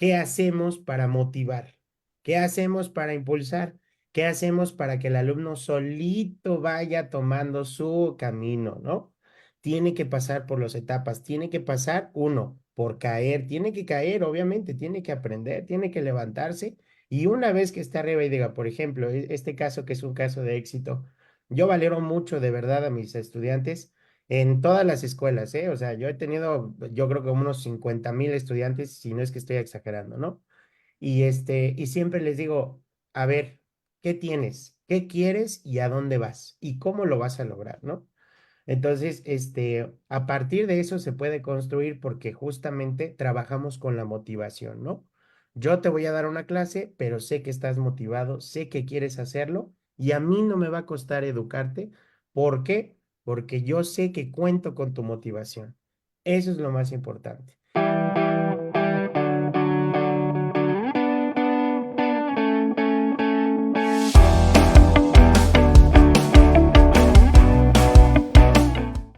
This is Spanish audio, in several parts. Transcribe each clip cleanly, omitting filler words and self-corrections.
¿Qué hacemos para motivar? ¿Qué hacemos para impulsar? ¿Qué hacemos para que el alumno solito vaya tomando su camino, ¿no? Tiene que pasar por las etapas, tiene que pasar uno, por caer, tiene que caer, obviamente, tiene que aprender, tiene que levantarse y una vez que está arriba y diga, por ejemplo, este caso que es un caso de éxito, yo valoro mucho de verdad a mis estudiantes en todas las escuelas, ¿eh? O sea, yo he tenido, yo creo que unos 50,000 estudiantes, si no es que estoy exagerando, ¿no? Y siempre les digo, a ver, ¿qué tienes? ¿Qué quieres y a dónde vas? ¿Y cómo lo vas a lograr, ¿no? Entonces, a partir de eso se puede construir porque justamente trabajamos con la motivación, ¿no? Yo te voy a dar una clase, pero sé que estás motivado, sé que quieres hacerlo y a mí no me va a costar educarte. ¿Por qué? Porque yo sé que cuento con tu motivación. Eso es lo más importante.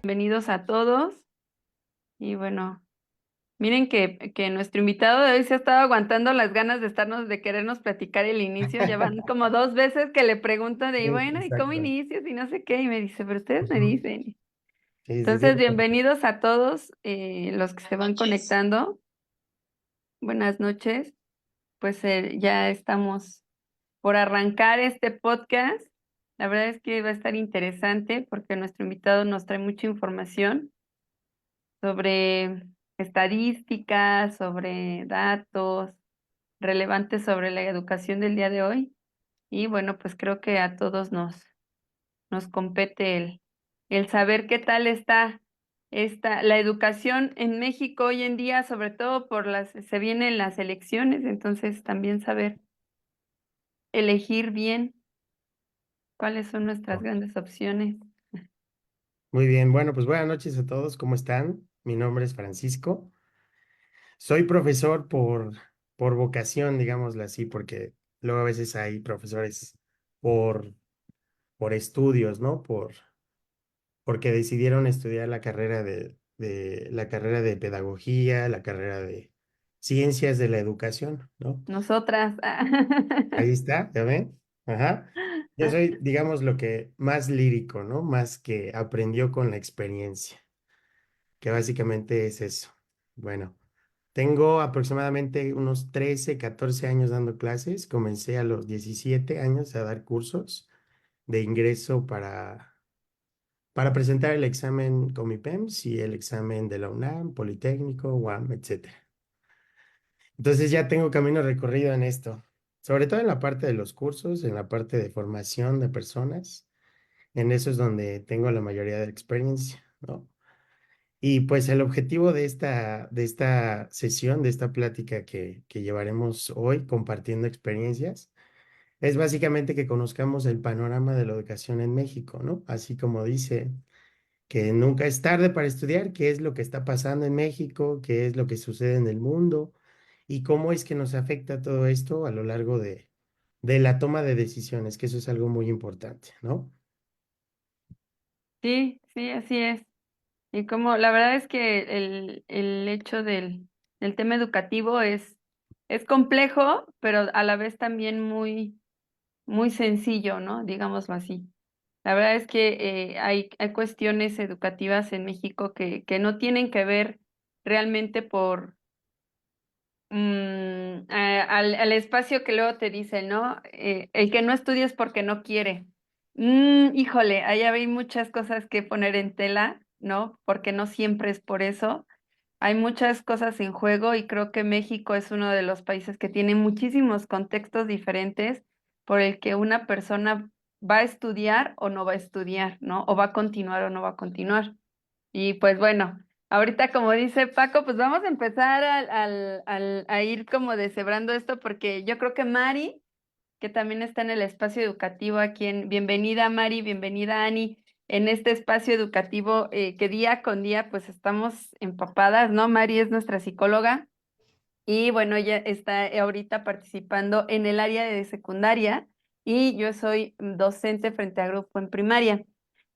Bienvenidos a todos. Y bueno, miren que nuestro invitado de hoy se ha estado aguantando las ganas de querernos platicar el inicio. Ya van como dos veces que le pregunto de, y Sí, bueno, ¿y cómo exacto. inicias? Y no sé qué. Y me dice, pero ustedes me Ujú. dicen. Sí, sí, sí. Entonces, bienvenidos a todos los que se van conectando. Buenas noches. Pues ya estamos por arrancar este podcast. La verdad es que va a estar interesante porque nuestro invitado nos trae mucha información sobre estadísticas, sobre datos relevantes sobre la educación del día de hoy. Y bueno, pues creo que a todos nos compete el saber qué tal está la educación en México hoy en día, sobre todo se vienen las elecciones, entonces también saber elegir bien cuáles son nuestras grandes opciones. Muy bien, bueno, pues buenas noches a todos, ¿cómo están? Mi nombre es Francisco. Soy profesor por vocación, digámoslo así, porque luego a veces hay profesores por, por estudios, ¿no? Porque decidieron estudiar la carrera de pedagogía, la carrera de ciencias de la educación, ¿no? Nosotras. Ahí está, ¿ya ven? Ajá. Yo soy, digamos, lo que más lírico, ¿no? Más que aprendió con la experiencia, que básicamente es eso. Bueno. Tengo aproximadamente unos 13, 14 años dando clases. Comencé a los 17 años a dar cursos de ingreso para presentar el examen Comipems y el examen de la UNAM, Politécnico, UAM, etcétera. Entonces ya tengo camino recorrido en esto, sobre todo en la parte de los cursos, en la parte de formación de personas. En eso es donde tengo la mayoría de la experiencia, ¿no? Y pues el objetivo de esta sesión, de esta plática que llevaremos hoy compartiendo experiencias, es básicamente que conozcamos el panorama de la educación en México, ¿no? Así como dice que nunca es tarde para estudiar, qué es lo que está pasando en México, qué es lo que sucede en el mundo y cómo es que nos afecta todo esto a lo largo de la toma de decisiones, que eso es algo muy importante, ¿no? Sí, sí, así es. Y como la verdad es que el hecho del tema educativo es complejo, pero a la vez también muy sencillo, ¿no? Digámoslo así. La verdad es que hay cuestiones educativas en México que no tienen que ver realmente al espacio que luego te dice, ¿no? El que no estudia es porque no quiere. Híjole, ahí hay muchas cosas que poner en tela, ¿no? Porque no siempre es por eso. Hay muchas cosas en juego y creo que México es uno de los países que tiene muchísimos contextos diferentes por el que una persona va a estudiar o no va a estudiar, ¿no? O va a continuar o no va a continuar. Y pues bueno, ahorita como dice Paco, pues vamos a empezar a ir como deshebrando esto porque yo creo que Mari, que también está en el espacio educativo aquí bienvenida Mari, bienvenida Ani, en este espacio educativo que día con día pues estamos empapadas, ¿no? Mari es nuestra psicóloga y bueno, ella está ahorita participando en el área de secundaria y yo soy docente frente a grupo en primaria.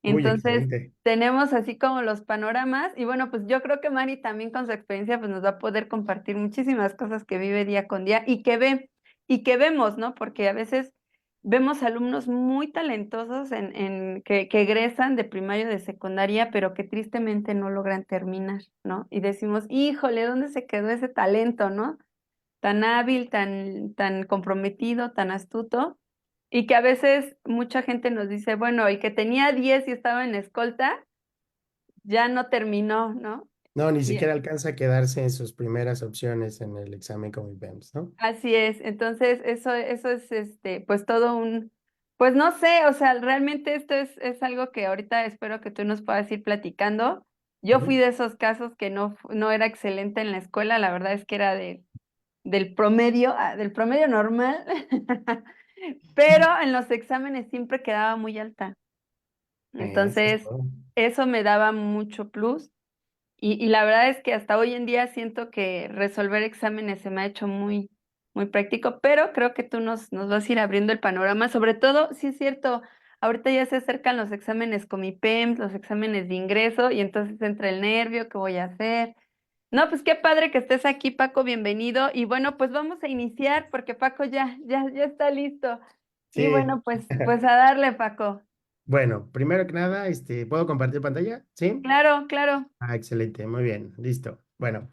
Uy, Entonces, excelente. tenemos así como los panoramas y bueno, pues yo creo que Mari también con su experiencia pues nos va a poder compartir muchísimas cosas que vive día con día y que ve y que vemos, ¿no? Porque a veces vemos alumnos muy talentosos que egresan de primaria o de secundaria, pero que tristemente no logran terminar, ¿no? Y decimos, híjole, ¿dónde se quedó ese talento, ¿no? Tan hábil, tan comprometido, tan astuto, y que a veces mucha gente nos dice, bueno, el que tenía 10 y estaba en escolta, ya no terminó, ¿no? No, ni Y siquiera alcanza a quedarse en sus primeras opciones en el examen como IPEMS, ¿no? así es, entonces eso es pues todo pues no sé, o sea, realmente esto es algo que ahorita espero que tú nos puedas ir platicando. Yo fui Ujú. de esos casos que no era excelente en la escuela, la verdad es que era del promedio normal, pero en los exámenes siempre quedaba muy alta. Eso es Entonces, todo. eso me daba mucho plus. Y la verdad es que hasta hoy en día siento que resolver exámenes se me ha hecho muy práctico, pero creo que tú nos vas a ir abriendo el panorama. Sobre todo, sí es cierto, ahorita ya se acercan los exámenes con mi PEMS, los exámenes de ingreso, y entonces entra el nervio, ¿qué voy a hacer? No, pues qué padre que estés aquí, Paco, bienvenido. Y bueno, pues vamos a iniciar porque Paco ya está listo. Y Sí. bueno, pues a darle, Paco. Bueno, primero que nada, ¿puedo compartir pantalla? ¿Sí? Claro, claro. Ah, excelente, muy bien, listo. Bueno,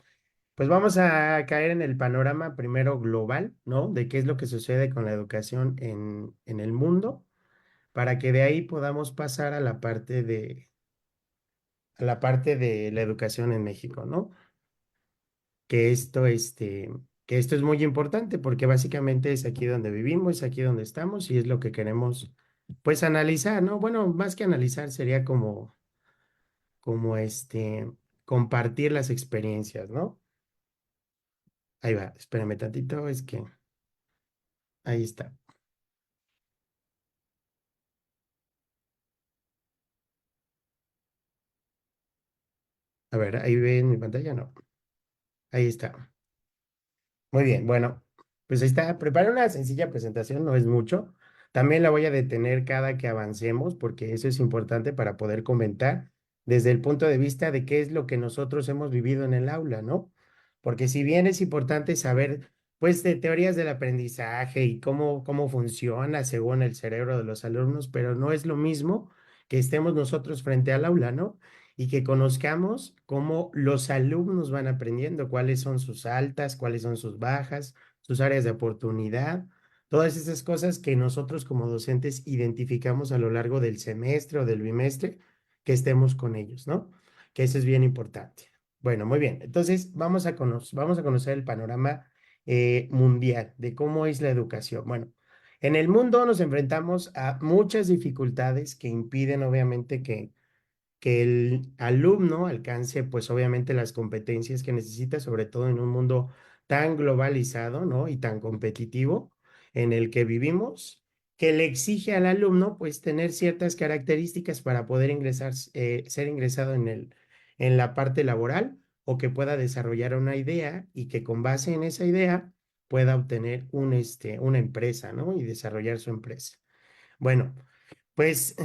pues vamos a caer en el panorama primero global, ¿no? De qué es lo que sucede con la educación en el mundo, para que de ahí podamos pasar a la parte de la educación en México, ¿no? Que esto, que esto es muy importante porque básicamente es aquí donde vivimos, es aquí donde estamos y es lo que queremos, pues, analizar, ¿no? Bueno, más que analizar sería como compartir las experiencias, ¿no? Ahí va, espérame tantito, es que ahí está. A ver, ahí ven mi pantalla, no. Ahí está. Muy bien, bueno, pues ahí está. Prepara una sencilla presentación, no es mucho. También la voy a detener cada que avancemos, porque eso es importante para poder comentar desde el punto de vista de qué es lo que nosotros hemos vivido en el aula, ¿no? Porque si bien es importante saber, pues, de teorías del aprendizaje y cómo funciona según el cerebro de los alumnos, pero no es lo mismo que estemos nosotros frente al aula, ¿no? Y que conozcamos cómo los alumnos van aprendiendo, cuáles son sus altas, cuáles son sus bajas, sus áreas de oportunidad, todas esas cosas que nosotros como docentes identificamos a lo largo del semestre o del bimestre que estemos con ellos, ¿no? Que eso es bien importante. Bueno, muy bien. Entonces, vamos a conocer el panorama mundial de cómo es la educación. Bueno, en el mundo nos enfrentamos a muchas dificultades que impiden, obviamente, que el alumno alcance, pues obviamente las competencias que necesita, sobre todo en un mundo tan globalizado, ¿no? Y tan competitivo en el que vivimos, que le exige al alumno, pues, tener ciertas características para poder ingresar, ser ingresado en la parte laboral o que pueda desarrollar una idea y que con base en esa idea pueda obtener una empresa, ¿no? Y desarrollar su empresa. Bueno, pues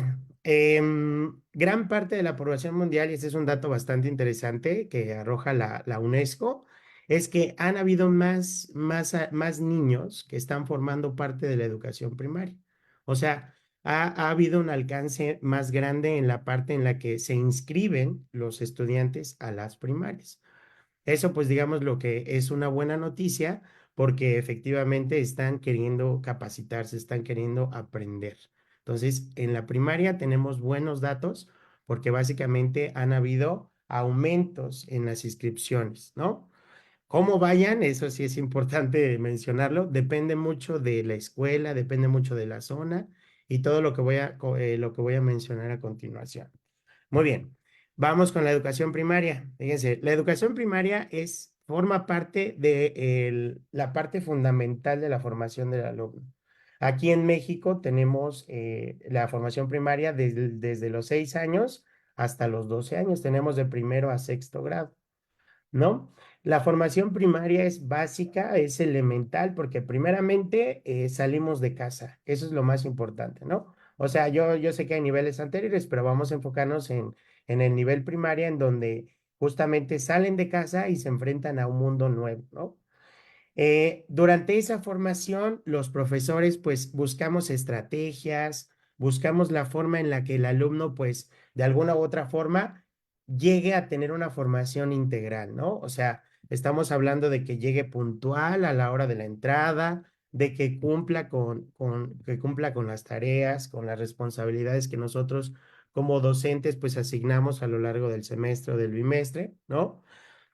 gran parte de la población mundial, y este es un dato bastante interesante que arroja la UNESCO, es que han habido más niños que están formando parte de la educación primaria. O sea, ha habido un alcance más grande en la parte en la que se inscriben los estudiantes a las primarias. Eso, pues digamos lo que es una buena noticia porque efectivamente están queriendo capacitarse, están queriendo aprender. Entonces, en la primaria tenemos buenos datos porque básicamente han habido aumentos en las inscripciones, ¿no? Cómo vayan, eso sí es importante mencionarlo, depende mucho de la escuela, depende mucho de la zona y todo lo que voy a mencionar a continuación. Muy bien, vamos con la educación primaria. Fíjense, la educación primaria forma parte de la parte fundamental de la formación del alumno. Aquí en México tenemos la formación primaria desde los 6 años hasta los 12 años. Tenemos de primero a sexto grado, ¿no? La formación primaria es básica, es elemental, porque primeramente salimos de casa. Eso es lo más importante, ¿no? O sea, yo sé que hay niveles anteriores, pero vamos a enfocarnos en el nivel primaria, en donde justamente salen de casa y se enfrentan a un mundo nuevo, ¿no? Durante esa formación, los profesores pues buscamos estrategias, buscamos la forma en la que el alumno pues de alguna u otra forma llegue a tener una formación integral, ¿no? O sea, estamos hablando de que llegue puntual a la hora de la entrada, de que que cumpla con las tareas, con las responsabilidades que nosotros como docentes pues asignamos a lo largo del semestre o del bimestre, ¿no?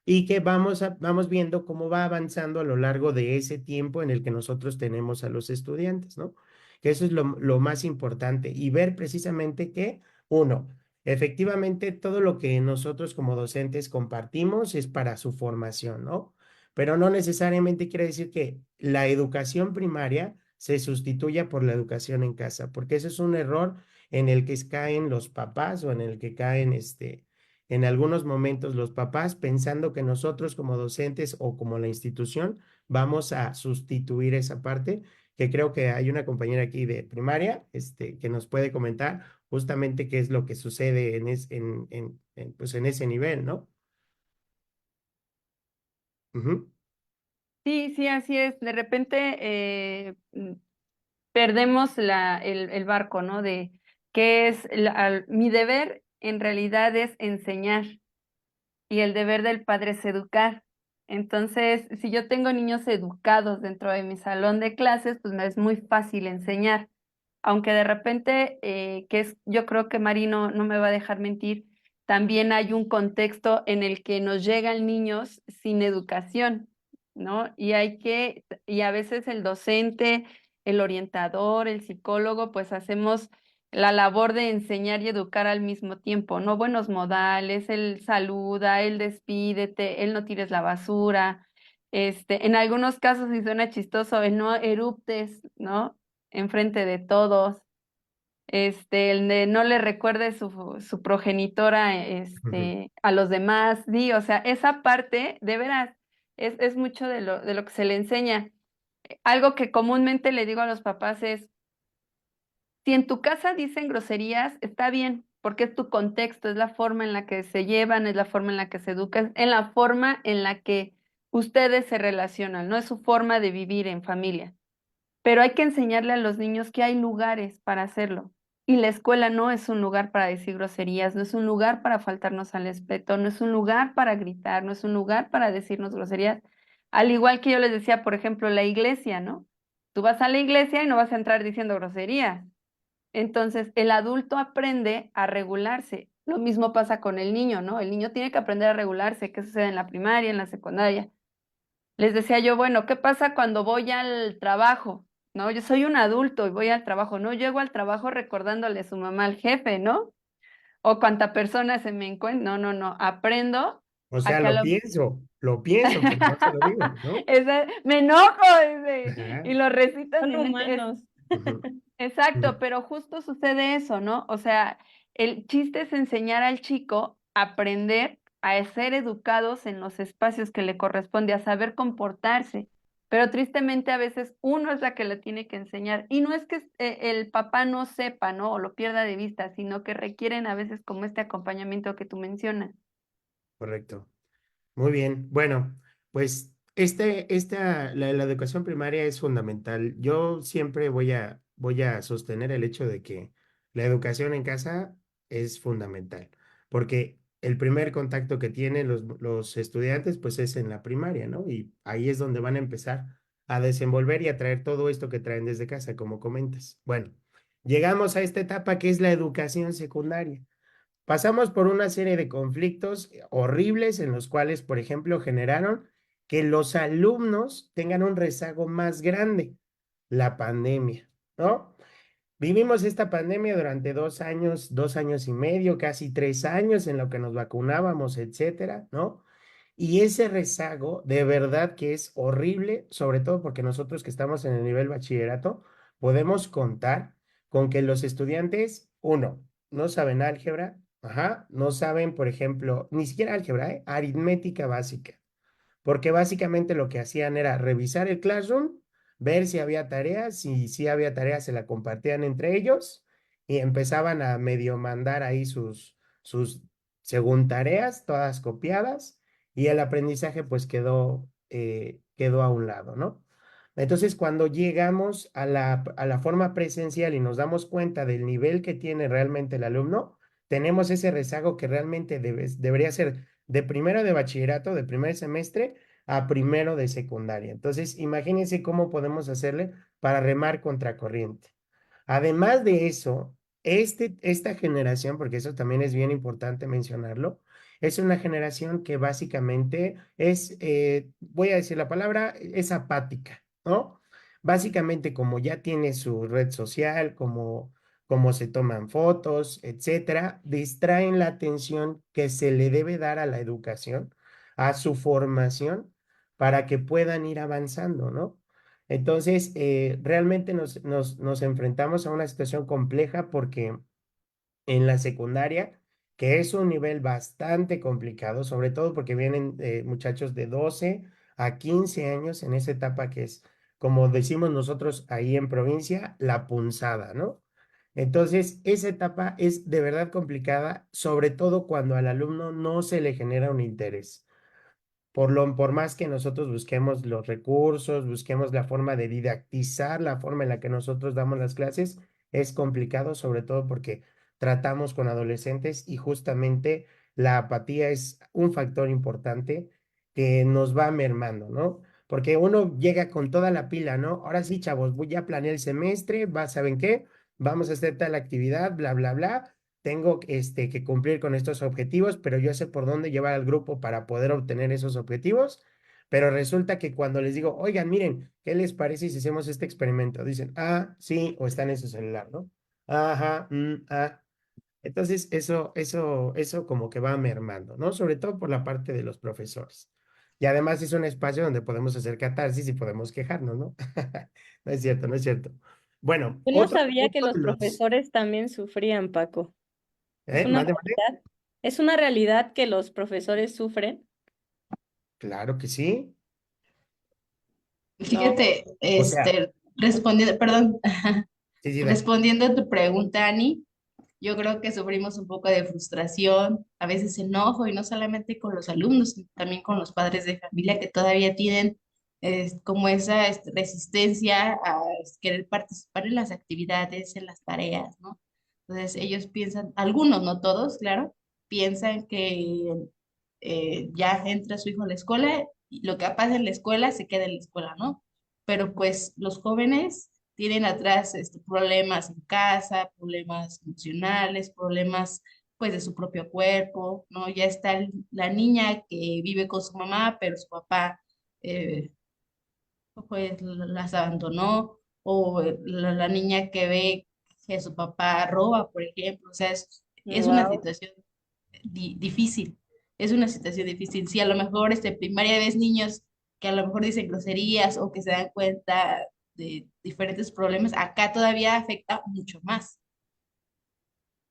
Y que vamos viendo cómo va avanzando a lo largo de ese tiempo en el que nosotros tenemos a los estudiantes, ¿no? Que eso es lo más importante y ver precisamente que, uno, efectivamente todo lo que nosotros como docentes compartimos es para su formación, ¿no? Pero no necesariamente quiere decir que la educación primaria se sustituya por la educación en casa, porque ese es un error en el que caen los papás o en el que caen en algunos momentos los papás pensando que nosotros como docentes o como la institución vamos a sustituir esa parte, que creo que hay una compañera aquí de primaria, que nos puede comentar justamente qué es lo que sucede pues en ese nivel, ¿no? Ujú, Sí, sí, así es. De repente perdemos el barco, ¿no? De qué es mi deber en realidad es enseñar y el deber del padre es educar. Entonces, si yo tengo niños educados dentro de mi salón de clases, pues me es muy fácil enseñar. Aunque de repente, yo creo que Marino no me va a dejar mentir, también hay un contexto en el que nos llegan niños sin educación, ¿no? Y a veces el docente, el orientador, el psicólogo, pues hacemos la labor de enseñar y educar al mismo tiempo, ¿no? Buenos modales, él saluda, él despídete, él no tires la basura. En algunos casos, si suena chistoso, el no eruptes, ¿no? Enfrente de todos. El de no le recuerde su progenitora, ujú. a los demás, sí, o sea, esa parte, de veras, es mucho de lo que se le enseña. Algo que comúnmente le digo a los papás es, si en tu casa dicen groserías, está bien, porque es tu contexto, es la forma en la que se llevan, es la forma en la que se educan, es la forma en la que ustedes se relacionan, no es su forma de vivir en familia. Pero hay que enseñarle a los niños que hay lugares para hacerlo. Y la escuela no es un lugar para decir groserías, no es un lugar para faltarnos al respeto, no es un lugar para gritar, no es un lugar para decirnos groserías. Al igual que yo les decía, por ejemplo, la iglesia, ¿no? Tú vas a la iglesia y no vas a entrar diciendo groserías. Entonces, el adulto aprende a regularse. Lo mismo pasa con el niño, ¿no? El niño tiene que aprender a regularse. ¿Qué sucede en la primaria, en la secundaria? Les decía yo, bueno, ¿qué pasa cuando voy al trabajo? ¿No? Yo soy un adulto y voy al trabajo, no llego al trabajo recordándole a su mamá al jefe, ¿no? O cuánta persona se me encuentra. No, no, no. Aprendo O a sea, que a lo lo pienso, pero no se lo digo, ¿no? Me enojo Ajá, y lo recito en Son mi mente. humanos. ujú, Exacto, ujú, pero justo sucede eso, ¿no? O sea, el chiste es enseñar al chico a aprender a ser educados en los espacios que le corresponde, a saber comportarse. Pero tristemente a veces uno es la que le tiene que enseñar. Y no es que el papá no sepa, ¿no? O lo pierda de vista, sino que requieren a veces como este acompañamiento que tú mencionas. correcto. Muy bien. Bueno, pues la educación primaria es fundamental. Yo siempre voy a sostener el hecho de que la educación en casa es fundamental, porque el primer contacto que tienen los estudiantes, pues es en la primaria, ¿no? Y ahí es donde van a empezar a desenvolver y a traer todo esto que traen desde casa, como comentas. Bueno, llegamos a esta etapa que es la educación secundaria. Pasamos por una serie de conflictos horribles en los cuales, por ejemplo, generaron que los alumnos tengan un rezago más grande, la pandemia, ¿no? Vivimos esta pandemia durante 2 años y medio, casi 3 años en lo que nos vacunábamos, etcétera, ¿no? Y ese rezago de verdad que es horrible, sobre todo porque nosotros que estamos en el nivel bachillerato, podemos contar con que los estudiantes, uno, no saben álgebra, ajá, no saben, por ejemplo, ni siquiera álgebra, aritmética básica, porque básicamente lo que hacían era revisar el Classroom, ver si había tareas, si había tareas se la compartían entre ellos y empezaban a medio mandar ahí sus según tareas, todas copiadas, y el aprendizaje pues quedó a un lado, ¿no? Entonces, cuando llegamos a la forma presencial y nos damos cuenta del nivel que tiene realmente el alumno, tenemos ese rezago que realmente debería ser de primero de bachillerato, de primer semestre a primero de secundaria. Entonces, imagínense cómo podemos hacerle para remar contracorriente. Además de eso, esta generación, porque eso también es bien importante mencionarlo, es una generación que básicamente voy a decir la palabra, es apática, ¿no? Básicamente como ya tiene su red social, como se toman fotos, etcétera, distraen la atención que se le debe dar a la educación, a su formación, para que puedan ir avanzando, ¿no? Entonces, realmente nos enfrentamos a una situación compleja porque en la secundaria, que es un nivel bastante complicado, sobre todo porque vienen muchachos de 12 a 15 años en esa etapa que es, como decimos nosotros ahí en provincia, la punzada, ¿no? Entonces, esa etapa es de verdad complicada, sobre todo cuando al alumno no se le genera un interés. Por más que nosotros busquemos los recursos, busquemos la forma de didactizar, la forma en la que nosotros damos las clases, es complicado, sobre todo porque tratamos con adolescentes y justamente la apatía es un factor importante que nos va mermando, ¿no? Porque uno llega con toda la pila, ¿no? Ahora sí, chavos, voy a planear el semestre, ¿saben qué? Vamos a hacer tal actividad, bla, bla, bla, tengo que cumplir con estos objetivos, pero yo sé por dónde llevar al grupo para poder obtener esos objetivos. Pero resulta que cuando les digo, oigan, miren, ¿qué les parece si hacemos este experimento? Dicen, ah, sí, o están en su celular, ¿no? Ajá, ah. Entonces, eso como que va mermando, ¿no? Sobre todo por la parte de los profesores. Y además es un espacio donde podemos hacer catarsis y podemos quejarnos, ¿no? No es cierto, no es cierto. Bueno, Yo no sabía que otro los de los, profesores también sufrían, Paco. ¿Es una mande, mande. realidad? ¿Es una realidad que los profesores sufren? Claro que sí. No. Fíjate, O sea, respondiendo, perdón, sí, sí, dale. respondiendo a tu pregunta, Ani, yo creo que sufrimos un poco de frustración, a veces enojo, y no solamente con los alumnos, sino también con los padres de familia que todavía tienen como esa resistencia a querer participar en las actividades, en las tareas, ¿no? Entonces ellos piensan, algunos, no todos, claro, piensan que ya entra su hijo a la escuela y lo que pasa en la escuela se queda en la escuela, ¿no? Pero pues los jóvenes tienen atrás problemas en casa, problemas emocionales, problemas pues de su propio cuerpo, ¿no? Ya está la niña que vive con su mamá, pero su papá eh, pues las abandonó, o la niña que ve que su papá roba, por ejemplo, o sea, es una Wow. situación difícil, es una situación difícil. Si a lo mejor primaria ves niños que a lo mejor dicen groserías o que se dan cuenta de diferentes problemas, acá todavía afecta mucho más.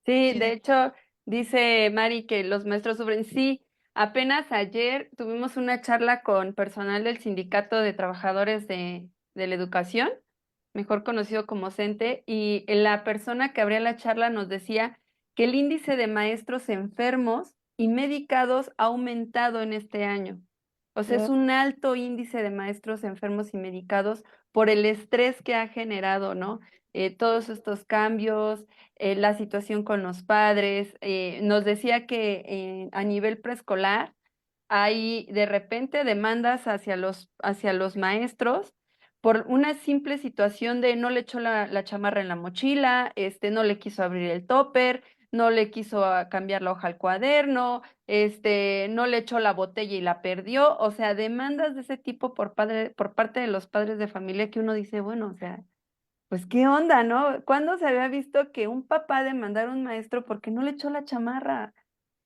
Sí, ¿Sí? de hecho, dice Mari que los maestros sufren. Sí, apenas ayer tuvimos una charla con personal del Sindicato de Trabajadores de la Educación, mejor conocido como CENTE, y la persona que abría la charla nos decía que el índice de maestros enfermos y medicados ha aumentado en este año. O sea, es un alto índice de maestros enfermos y medicados por el estrés que ha generado, ¿no? Todos estos cambios, la situación con los padres. Nos decía que a nivel preescolar hay de repente demandas hacia los maestros por una simple situación de no le echó la chamarra en la mochila, no le quiso abrir el topper, no le quiso cambiar la hoja al cuaderno, no le echó la botella y la perdió. O sea, demandas de ese tipo por parte de los padres de familia que uno dice, bueno, o sea, pues qué onda, ¿no? ¿Cuándo se había visto que un papá demandara a un maestro porque no le echó la chamarra?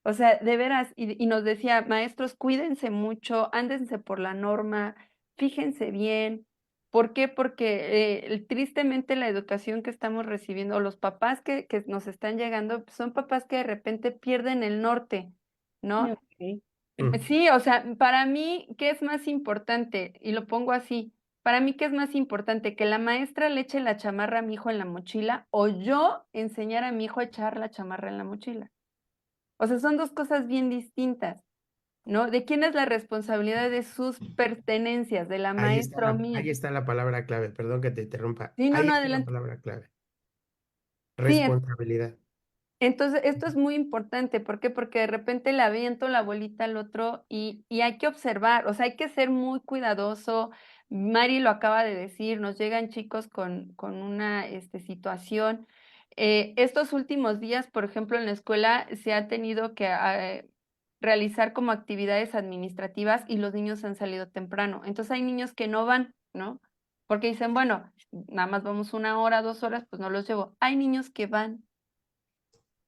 O sea, de veras, y nos decía, maestros, cuídense mucho, ándense por la norma, fíjense bien. ¿Por qué? Porque tristemente la educación que estamos recibiendo, los papás que nos están llegando, son papás que de repente pierden el norte, ¿no? Ok. Mm, Sí, o sea, para mí, ¿qué es más importante? Y lo pongo así, para mí, ¿qué es más importante? ¿Que la maestra le eche la chamarra a mi hijo en la mochila o yo enseñar a mi hijo a echar la chamarra en la mochila? O sea, son dos cosas bien distintas, ¿no? ¿De quién es la responsabilidad de sus pertenencias? ¿De la maestra o Ahí mía? está la palabra clave, perdón que te interrumpa. Sí, no, Ahí no, está la adelante. palabra clave. Sí, Responsabilidad. entonces esto es muy importante. ¿Por qué? Porque de repente le aviento la bolita al otro y hay que observar, o sea, hay que ser muy cuidadoso. Mari lo acaba de decir, nos llegan chicos con una situación. Estos últimos días, por ejemplo, en la escuela se ha tenido que realizar como actividades administrativas y los niños han salido temprano. Entonces hay niños que no van, ¿no? Porque dicen, bueno, nada más vamos 1 hora, 2 horas, pues no los llevo. Hay niños que van.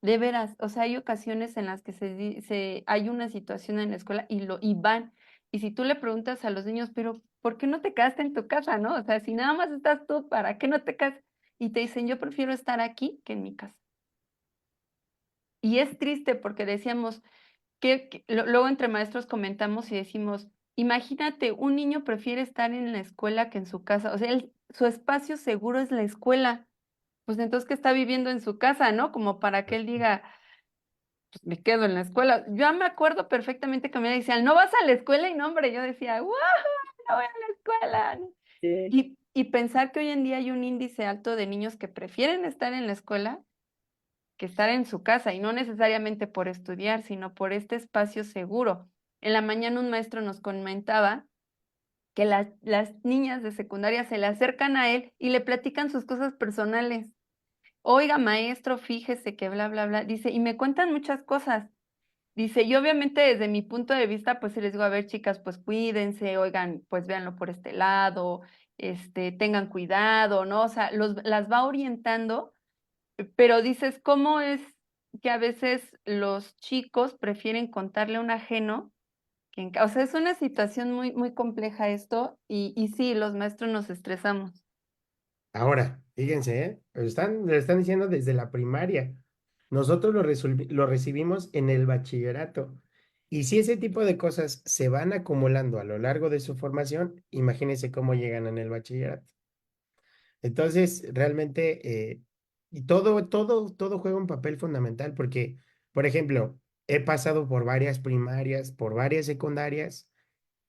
De veras, o sea, hay ocasiones en las que hay una situación en la escuela y van. Y si tú le preguntas a los niños, pero ¿por qué no te quedaste en tu casa, no? O sea, si nada más estás tú, ¿para qué no te quedas? Y te dicen, yo prefiero estar aquí que en mi casa. Y es triste porque decíamos luego entre maestros comentamos y decimos, imagínate, un niño prefiere estar en la escuela que en su casa. O sea, su espacio seguro es la escuela. Pues entonces, ¿qué está viviendo en su casa, no? Como para que él diga, pues me quedo en la escuela. Yo me acuerdo perfectamente que me decían, ¿no vas a la escuela? Y no, hombre, yo decía, ¡wow! No voy a la escuela. Sí. Y pensar que hoy en día hay un índice alto de niños que prefieren estar en la escuela que estar en su casa, y no necesariamente por estudiar, sino por este espacio seguro. En la mañana un maestro nos comentaba que las niñas de secundaria se le acercan a él y le platican sus cosas personales. Oiga, maestro, fíjese que bla, bla, bla. Dice, y me cuentan muchas cosas. Dice, y obviamente desde mi punto de vista, pues sí les digo, a ver, chicas, pues cuídense, oigan, pues véanlo por este lado, tengan cuidado, ¿no? O sea, las va orientando, pero dices, ¿cómo es que a veces los chicos prefieren contarle a un ajeno o sea, es una situación muy, muy compleja esto, y sí, los maestros nos estresamos. Ahora, fíjense, ¿eh? Le están diciendo desde la primaria. Nosotros lo recibimos en el bachillerato. Y si ese tipo de cosas se van acumulando a lo largo de su formación, imagínense cómo llegan en el bachillerato. Entonces, realmente, y todo juega un papel fundamental porque, por ejemplo, he pasado por varias primarias, por varias secundarias,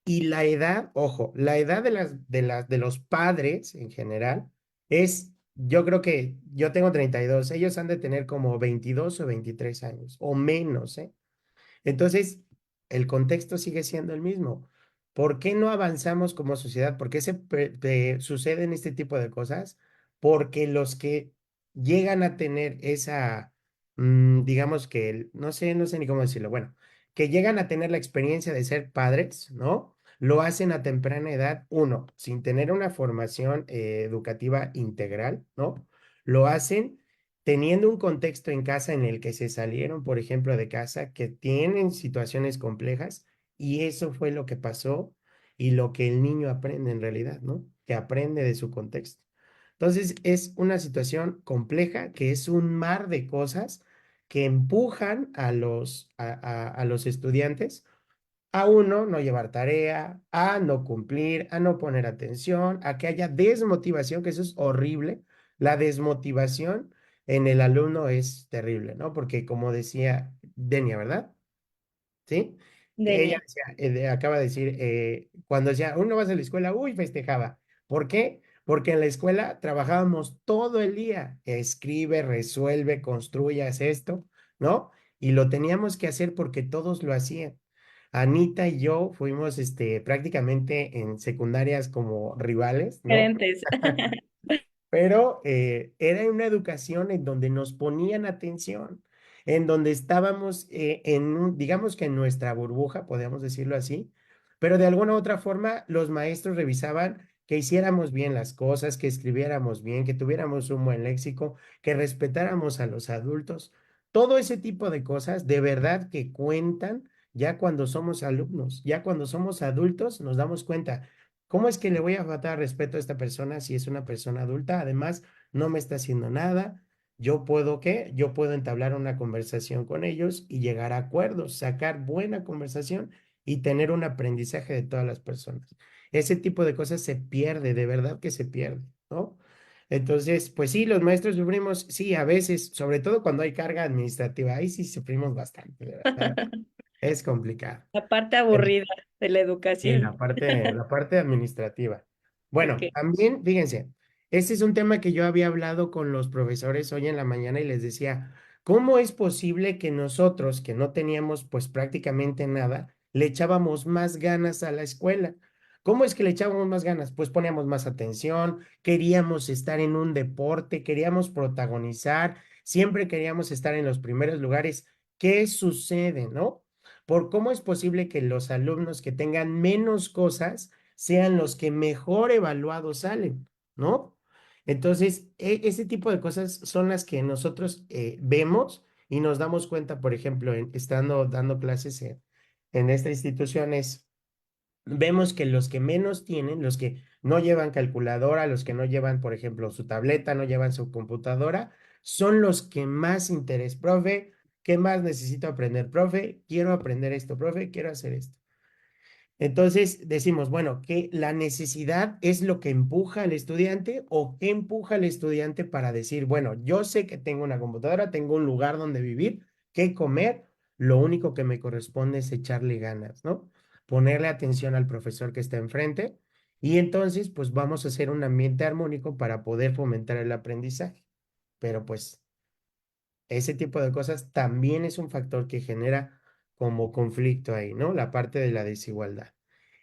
y la edad, ojo, la edad de los padres en general es, yo creo que yo tengo 32, ellos han de tener como 22 o 23 años, o menos, ¿eh? Entonces, el contexto sigue siendo el mismo. ¿Por qué no avanzamos como sociedad? ¿Por qué suceden este tipo de cosas? Porque los que llegan a tener esa, digamos que, no sé ni cómo decirlo, bueno, que llegan a tener la experiencia de ser padres, ¿no? Lo hacen a temprana edad, uno, sin tener una formación educativa integral, ¿no? Lo hacen teniendo un contexto en casa en el que se salieron, por ejemplo, de casa, que tienen situaciones complejas, y eso fue lo que pasó y lo que el niño aprende en realidad, ¿no? Que aprende de su contexto. Entonces, es una situación compleja que es un mar de cosas que empujan a los estudiantes a uno no llevar tarea, a no cumplir, a no poner atención, a que haya desmotivación, que eso es horrible. La desmotivación en el alumno es terrible, ¿no? Porque como decía Denia, ¿verdad? ¿Sí? Ella Denia. decía, acaba de decir, cuando decía, uno vas a la escuela, uy, festejaba. ¿Por qué? Porque en la escuela trabajábamos todo el día, escribe, resuelve, construye, haz esto, ¿no? Y lo teníamos que hacer porque todos lo hacían. Anita y yo fuimos, prácticamente en secundarias como rivales, ¿no? Diferentes. Pero era una educación en donde nos ponían atención, en donde estábamos digamos que en nuestra burbuja, podríamos decirlo así, pero de alguna u otra forma los maestros revisaban que hiciéramos bien las cosas, que escribiéramos bien, que tuviéramos un buen léxico, que respetáramos a los adultos. Todo ese tipo de cosas de verdad que cuentan ya cuando somos alumnos, ya cuando somos adultos nos damos cuenta. ¿Cómo es que le voy a faltar respeto a esta persona si es una persona adulta? Además, no me está haciendo nada. Yo puedo, ¿qué? Yo puedo entablar una conversación con ellos y llegar a acuerdos, sacar buena conversación y tener un aprendizaje de todas las personas. ese tipo de cosas se pierde, de verdad que se pierde, ¿no? Entonces, pues sí, los maestros sufrimos, sí, a veces, sobre todo cuando hay carga administrativa, ahí sí sufrimos bastante, de verdad, es complicado. La parte Pero aburrida de la sí, educación. la parte administrativa. Bueno, Ok. también, fíjense, este es un tema que yo había hablado con los profesores hoy en la mañana y les decía, ¿cómo es posible que nosotros, que no teníamos pues prácticamente nada, le echábamos más ganas a la escuela? ¿Cómo es que le echábamos más ganas? Pues poníamos más atención, queríamos estar en un deporte, queríamos protagonizar, siempre queríamos estar en los primeros lugares. ¿Qué sucede, no? Por cómo es posible que los alumnos que tengan menos cosas sean los que mejor evaluados salen, ¿no? Entonces, ese tipo de cosas son las que nosotros vemos y nos damos cuenta, por ejemplo, estando dando clases en esta institución, vemos que los que menos tienen, los que no llevan calculadora, los que no llevan, por ejemplo, su tableta, no llevan su computadora, son los que más interés, profe, ¿qué más necesito aprender, profe? Quiero aprender esto, profe, quiero hacer esto. Entonces decimos, bueno, que la necesidad es lo que empuja al estudiante o qué empuja al estudiante para decir, bueno, yo sé que tengo una computadora, tengo un lugar donde vivir, qué comer, lo único que me corresponde es echarle ganas, ¿no? Ponerle atención al profesor que está enfrente y entonces pues vamos a hacer un ambiente armónico para poder fomentar el aprendizaje. Pero pues ese tipo de cosas también es un factor que genera como conflicto ahí, ¿no? La parte de la desigualdad.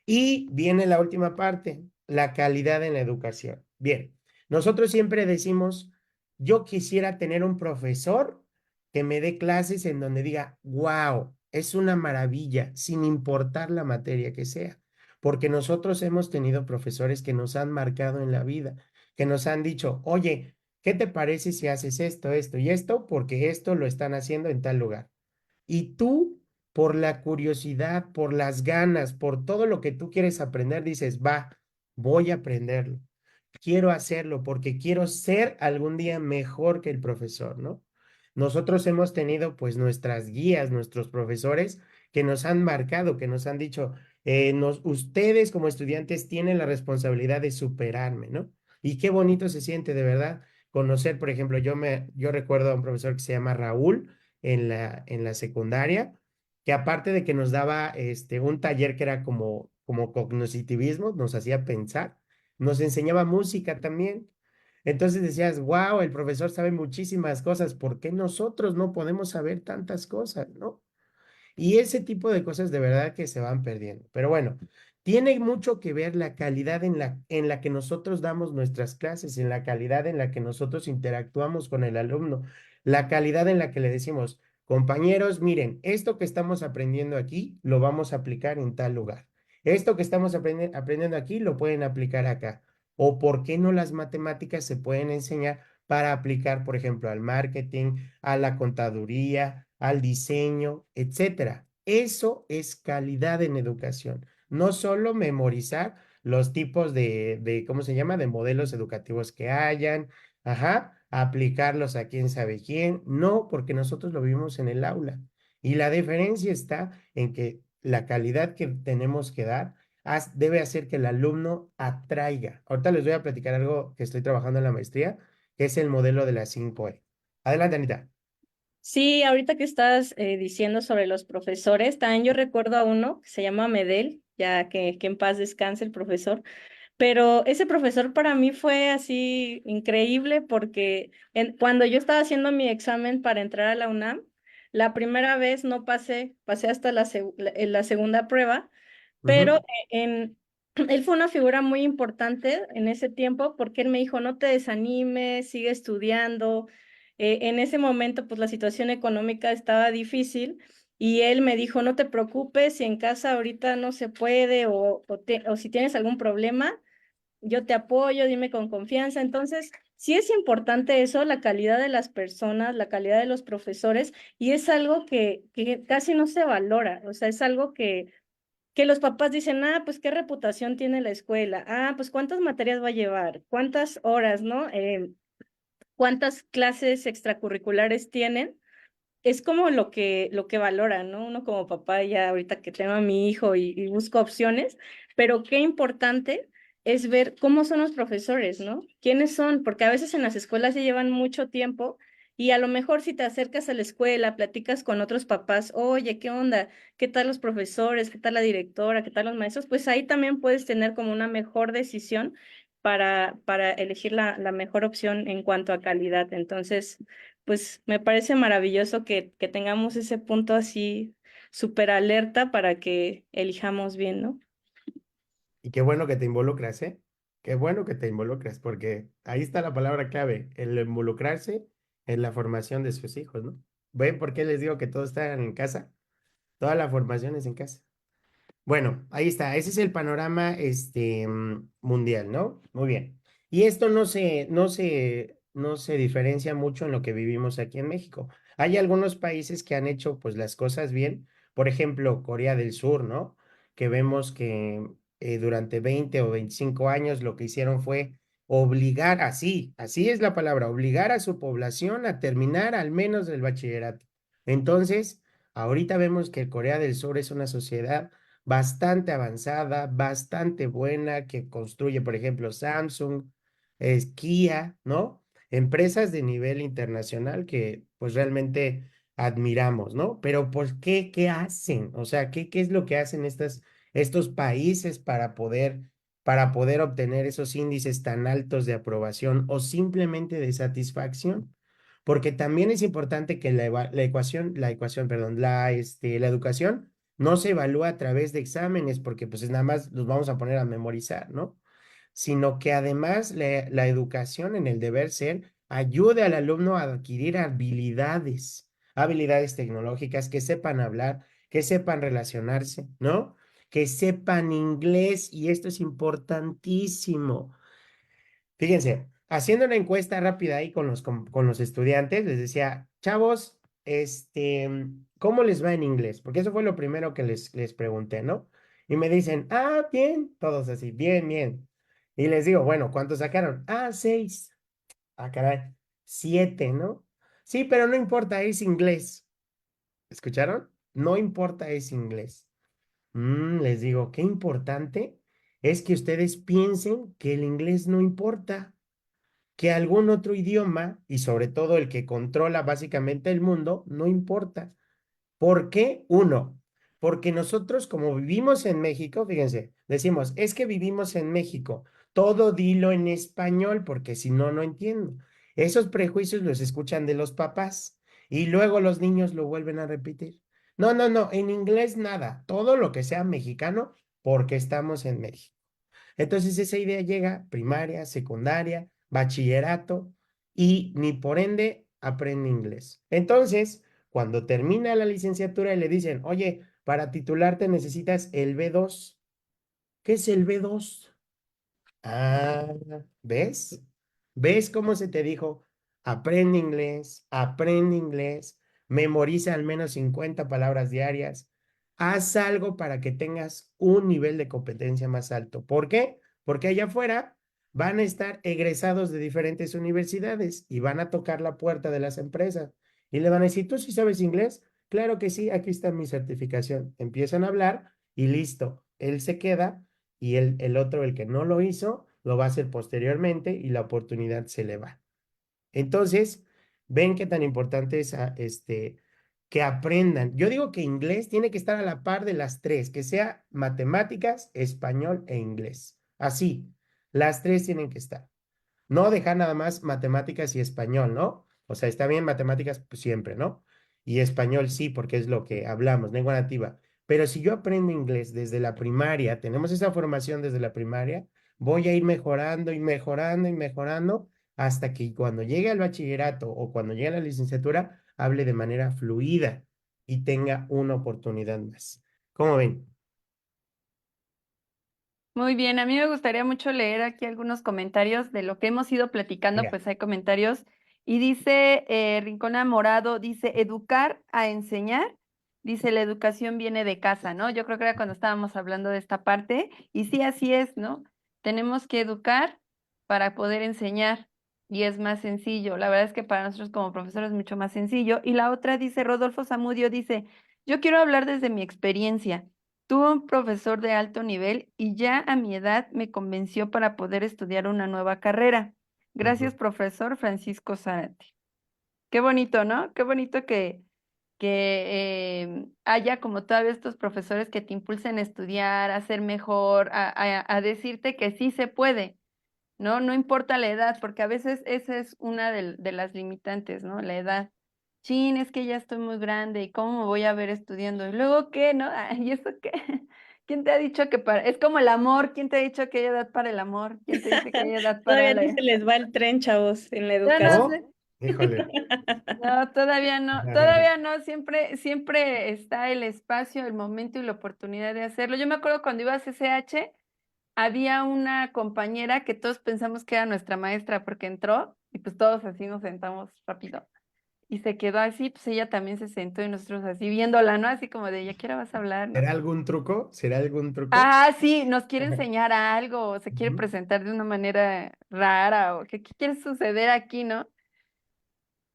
Y viene la última parte, la calidad en la educación. Bien, nosotros siempre decimos, yo quisiera tener un profesor que me dé clases en donde diga, wow, es una maravilla, sin importar la materia que sea, porque nosotros hemos tenido profesores que nos han marcado en la vida, que nos han dicho, oye, ¿qué te parece si haces esto, esto y esto? Porque esto lo están haciendo en tal lugar. Y tú, por la curiosidad, por las ganas, por todo lo que tú quieres aprender, dices, va, voy a aprenderlo. Quiero hacerlo porque quiero ser algún día mejor que el profesor, ¿no? Nosotros hemos tenido pues nuestras guías, nuestros profesores que nos han marcado, que nos han dicho, ustedes como estudiantes tienen la responsabilidad de superarme, ¿no? Y qué bonito se siente de verdad conocer, por ejemplo, yo recuerdo a un profesor que se llama Raúl en la secundaria, que aparte de que nos daba un taller que era como cognitivismo, nos hacía pensar, nos enseñaba música también. Entonces decías, wow, el profesor sabe muchísimas cosas, ¿por qué nosotros no podemos saber tantas cosas, no? Y ese tipo de cosas de verdad que se van perdiendo. Pero bueno, tiene mucho que ver la calidad en la que nosotros damos nuestras clases, en la calidad en la que nosotros interactuamos con el alumno, la calidad en la que le decimos, compañeros, miren, esto que estamos aprendiendo aquí lo vamos a aplicar en tal lugar. Esto que estamos aprendiendo aquí lo pueden aplicar acá. O por qué no las matemáticas se pueden enseñar para aplicar, por ejemplo, al marketing, a la contaduría, al diseño, etcétera. Eso es calidad en educación. No solo memorizar los tipos ¿cómo se llama? De modelos educativos que hayan, ajá, aplicarlos a quién sabe quién. No, porque nosotros lo vivimos en el aula. Y la diferencia está en que la calidad que tenemos que dar debe hacer que el alumno atraiga. Ahorita les voy a platicar algo que estoy trabajando en la maestría, que es el modelo de la 5E. Adelante, Anita. Sí, ahorita que estás diciendo sobre los profesores, también yo recuerdo a uno que se llama Medel, ya que en paz descanse el profesor, pero ese profesor para mí fue así increíble porque cuando yo estaba haciendo mi examen para entrar a la UNAM, la primera vez no pasé, pasé hasta la segunda prueba, pero Ujú. él fue una figura muy importante en ese tiempo porque él me dijo, no te desanimes, sigue estudiando. En ese momento, pues la situación económica estaba difícil y él me dijo, no te preocupes, si en casa ahorita no se puede o si tienes algún problema, yo te apoyo, dime con confianza. Entonces, sí es importante eso, la calidad de las personas, la calidad de los profesores, y es algo que casi no se valora, o sea, es algo que los papás dicen, ah, pues qué reputación tiene la escuela, ah, pues cuántas materias va a llevar, cuántas horas, ¿no? Cuántas clases extracurriculares tienen. Es como lo que valoran, ¿no? Uno como papá, ya ahorita que tengo a mi hijo y busco opciones, pero qué importante es ver cómo son los profesores, ¿no? ¿Quiénes son? Porque a veces en las escuelas ya llevan mucho tiempo y a lo mejor si te acercas a la escuela, platicas con otros papás, oye, ¿qué onda? ¿Qué tal los profesores? ¿Qué tal la directora? ¿Qué tal los maestros? Pues ahí también puedes tener como una mejor decisión para elegir la mejor opción en cuanto a calidad. Entonces, pues me parece maravilloso que tengamos ese punto así súper alerta para que elijamos bien, ¿no? Y qué bueno que te involucras, ¿eh? Qué bueno que te involucras, porque ahí está la palabra clave, el involucrarse en la formación de sus hijos, ¿no? ¿Ven por qué les digo que todos están en casa? Toda la formación es en casa. Bueno, ahí está. Ese es el panorama mundial, ¿no? Muy bien. Y esto no se diferencia mucho en lo que vivimos aquí en México. Hay algunos países que han hecho pues las cosas bien. Por ejemplo, Corea del Sur, ¿no? Que vemos que durante 20 o 25 años lo que hicieron fue obligar, así es la palabra, obligar a su población a terminar al menos el bachillerato. Entonces, ahorita vemos que Corea del Sur es una sociedad bastante avanzada, bastante buena, que construye, por ejemplo, Samsung, Kia, ¿no? Empresas de nivel internacional que pues realmente admiramos, ¿no? Pero ¿por qué? ¿Qué hacen? O sea, ¿qué es lo que hacen estos países para poder obtener esos índices tan altos de aprobación o simplemente de satisfacción? Porque también es importante que perdón, la educación no se evalúa a través de exámenes, porque pues nada más los vamos a poner a memorizar, ¿no? Sino que además la educación en el deber ser ayude al alumno a adquirir habilidades tecnológicas, que sepan hablar, que sepan relacionarse, ¿no? Que sepan inglés, y esto es importantísimo. Fíjense, haciendo una encuesta rápida ahí con los estudiantes, les decía, chavos, ¿cómo les va en inglés? Porque eso fue lo primero que les pregunté, ¿no? Y me dicen, bien, todos así, bien, bien. Y les digo, bueno, ¿cuántos sacaron? 6. Caray, 7, ¿no? Sí, pero no importa, es inglés. ¿Escucharon? No importa, es inglés. Les digo, qué importante es que ustedes piensen que el inglés no importa, que algún otro idioma, y sobre todo el que controla básicamente el mundo, no importa. ¿Por qué? Uno, porque nosotros como vivimos en México, fíjense, decimos, es que vivimos en México, todo dilo en español, porque si no, no entiendo. Esos prejuicios los escuchan de los papás y luego los niños lo vuelven a repetir. No, no, no, en inglés nada, todo lo que sea mexicano, porque estamos en México. Entonces esa idea llega primaria, secundaria, bachillerato y ni por ende aprende inglés. Entonces, cuando termina la licenciatura y le dicen, oye, para titularte necesitas el B2. ¿Qué es el B2? Ah, ¿ves? ¿Ves cómo se te dijo? Aprende inglés, memoriza al menos 50 palabras diarias, haz algo para que tengas un nivel de competencia más alto. ¿Por qué? Porque allá afuera van a estar egresados de diferentes universidades y van a tocar la puerta de las empresas y le van a decir, ¿tú sí sabes inglés? Claro que sí, aquí está mi certificación. Empiezan a hablar y listo, él se queda y el otro, el que no lo hizo, lo va a hacer posteriormente y la oportunidad se le va. Entonces, ven qué tan importante es que aprendan. Yo digo que inglés tiene que estar a la par de las tres, que sea matemáticas, español e inglés. Así, las tres tienen que estar. No dejar nada más matemáticas y español, ¿no? O sea, está bien matemáticas pues, siempre, ¿no? Y español sí, porque es lo que hablamos, lengua nativa. Pero si yo aprendo inglés desde la primaria, tenemos esa formación desde la primaria, voy a ir mejorando y mejorando y mejorando hasta que cuando llegue al bachillerato o cuando llegue a la licenciatura, hable de manera fluida y tenga una oportunidad más. ¿Cómo ven? Muy bien, a mí me gustaría mucho leer aquí algunos comentarios de lo que hemos ido platicando, Venga. pues hay comentarios. Y dice Rincona Morado, dice, educar a enseñar, dice, la educación viene de casa, ¿no? Yo creo que era cuando estábamos hablando de esta parte, y sí, así es, ¿no? Tenemos que educar para poder enseñar, y es más sencillo. La verdad es que para nosotros como profesores es mucho más sencillo. Y la otra dice, Rodolfo Zamudio dice, yo quiero hablar desde mi experiencia. Tuve un profesor de alto nivel y ya a mi edad me convenció para poder estudiar una nueva carrera. Gracias, Ujú. profesor Francisco Zárate. Qué bonito, ¿no? Qué bonito que haya como todavía estos profesores que te impulsen a estudiar, a ser mejor, a decirte que sí se puede, ¿no? No importa la edad, porque a veces esa es una de las limitantes, ¿no? La edad. Chin, es que ya estoy muy grande y cómo me voy a ver estudiando. ¿Y luego qué, no? ¿Y eso qué? ¿Quién te ha dicho que para... Es como el amor, ¿quién te ha dicho que hay edad para el amor? ¿Quién te dice que hay edad para Todavía no la... se les va el tren, chavos, en la Yo no educación. ¿No? sé. Híjole. No, todavía no, siempre está el espacio, el momento y la oportunidad de hacerlo. Yo me acuerdo cuando iba a CCH, había una compañera que todos pensamos que era nuestra maestra porque entró y pues todos así nos sentamos rápido. Y se quedó así, pues ella también se sentó y nosotros así viéndola, ¿no? Así como de, ¿ya qué hora vas a hablar, no? ¿Será algún truco? ¿Será algún truco? Ah, sí, nos quiere Ajá. enseñar algo, o se quiere Ujú. presentar de una manera rara, o qué quiere suceder aquí, ¿no?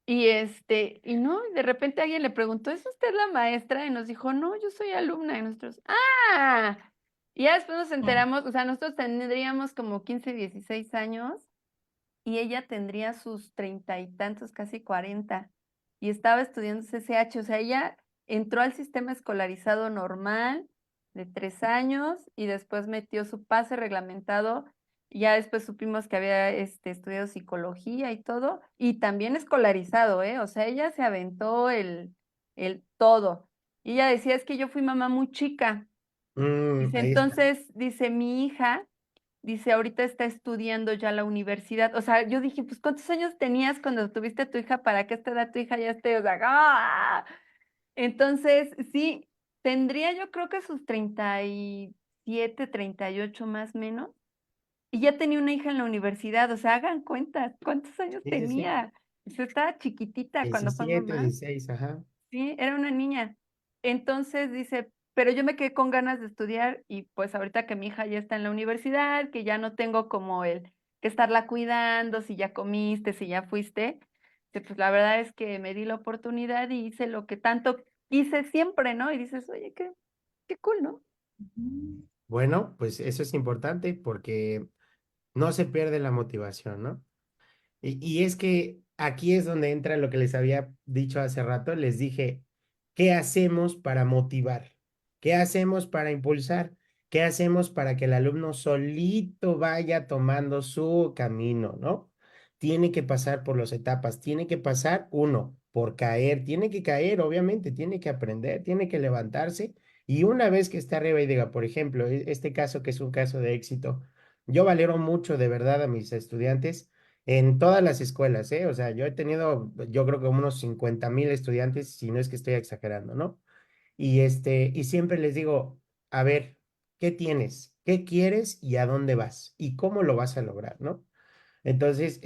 Y no, de repente alguien le preguntó, ¿es usted la maestra? Y nos dijo, no, yo soy alumna. Y nosotros, ¡ah! Y ya después nos enteramos, o sea, nosotros tendríamos como 15, 16 años y ella tendría sus treinta y tantos, casi 40, y estaba estudiando CCH, o sea, ella entró al sistema escolarizado normal de 3 años y después metió su pase reglamentado, y ya después supimos que había estudiado psicología y todo, y también escolarizado, ¿eh? O sea, ella se aventó el todo. Y ella decía, es que yo fui mamá muy chica. Dice, Ahí está. entonces, dice, mi hija dice, ahorita está estudiando ya la universidad. O sea, yo dije, pues, ¿cuántos años tenías cuando tuviste a tu hija para que a esta edad tu hija ya esté? O sea, ¡ah! Entonces, sí, tendría yo creo que sus 37, 38 más o menos. Y ya tenía una hija en la universidad. O sea, hagan cuentas, ¿cuántos años Sí, sí, sí. tenía? O sea, estaba chiquitita cuando fue 17, mamá. 16, ajá. Sí, era una niña. Entonces dice, pero yo me quedé con ganas de estudiar y pues ahorita que mi hija ya está en la universidad, que ya no tengo como el que estarla cuidando, si ya comiste, si ya fuiste, pues la verdad es que me di la oportunidad y hice lo que tanto quise siempre, ¿no? Y dices, oye, qué cool, ¿no? Ujú. Bueno, pues eso es importante porque no se pierde la motivación, ¿no? Y es que aquí es donde entra lo que les había dicho hace rato. Les dije, ¿qué hacemos para motivar? ¿Qué hacemos para impulsar? ¿Qué hacemos para que el alumno solito vaya tomando su camino, ¿no? Tiene que pasar por las etapas, tiene que pasar uno, por caer, tiene que caer, obviamente, tiene que aprender, tiene que levantarse. Y una vez que está arriba y diga, por ejemplo, este caso que es un caso de éxito, yo valoro mucho de verdad a mis estudiantes en todas las escuelas, ¿eh? O sea, yo he tenido, yo creo que unos 50,000 estudiantes, si no es que estoy exagerando, ¿no? Y siempre les digo, a ver, ¿qué tienes? ¿Qué quieres y a dónde vas? ¿Y cómo lo vas a lograr, ¿no? Entonces,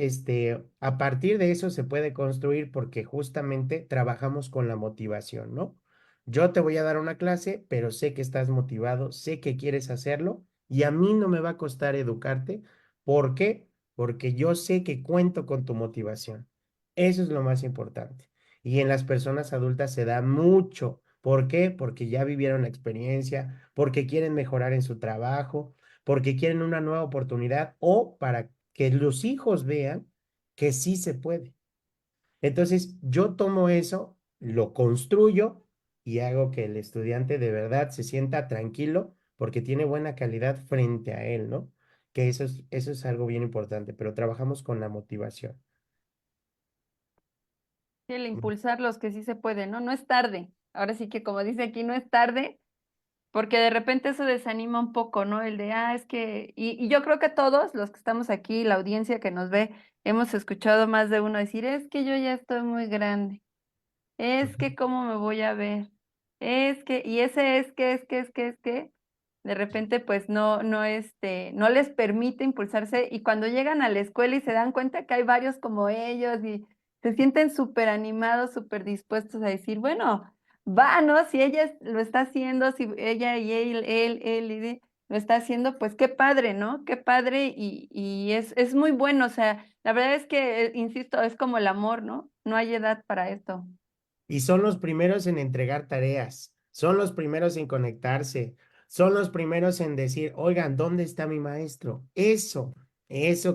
a partir de eso se puede construir porque justamente trabajamos con la motivación, ¿no? Yo te voy a dar una clase, pero sé que estás motivado, sé que quieres hacerlo y a mí no me va a costar educarte. ¿Por qué? Porque yo sé que cuento con tu motivación. Eso es lo más importante. Y en las personas adultas se da mucho. ¿Por qué? Porque ya vivieron la experiencia, porque quieren mejorar en su trabajo, porque quieren una nueva oportunidad o para que los hijos vean que sí se puede. Entonces, yo tomo eso, lo construyo y hago que el estudiante de verdad se sienta tranquilo porque tiene buena calidad frente a él, ¿no? Que eso es algo bien importante, pero trabajamos con la motivación. Sí, el impulsar los que sí se puede, ¿no? No es tarde. Ahora sí que como dice aquí, no es tarde. Porque de repente eso desanima un poco, ¿no? El de, es que, y yo creo que todos los que estamos aquí, la audiencia que nos ve, hemos escuchado más de uno decir, es que yo ya estoy muy grande, es Ujú. que cómo me voy a ver, es que, y ese es que, de repente pues no les permite impulsarse y cuando llegan a la escuela y se dan cuenta que hay varios como ellos y se sienten súper animados, súper dispuestos a decir, bueno, va, ¿no? Si lo está haciendo, si ella y él lo está haciendo, pues qué padre, ¿no? Qué padre y es muy bueno, o sea, la verdad es que, insisto, es como el amor, ¿no? No hay edad para esto. Y son los primeros en entregar tareas, son los primeros en conectarse, Son los primeros en decir, oigan, ¿dónde está mi maestro? Eso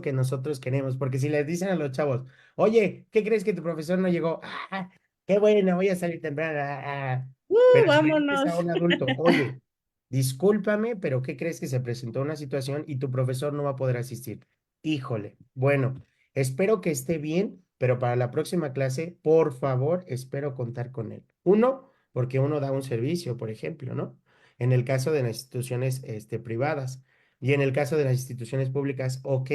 que nosotros queremos, porque si les dicen a los chavos, oye, ¿qué crees que tu profesor no llegó? Ah, qué bueno, voy a salir temprano. Pero si le dices a Vámonos. un adulto, oye, discúlpame, pero ¿qué crees que se presentó una situación y tu profesor no va a poder asistir? Híjole, bueno, espero que esté bien, pero para la próxima clase, por favor, espero contar con él. Uno, porque uno da un servicio, por ejemplo, ¿no? En el caso de las instituciones privadas y en el caso de las instituciones públicas, ok,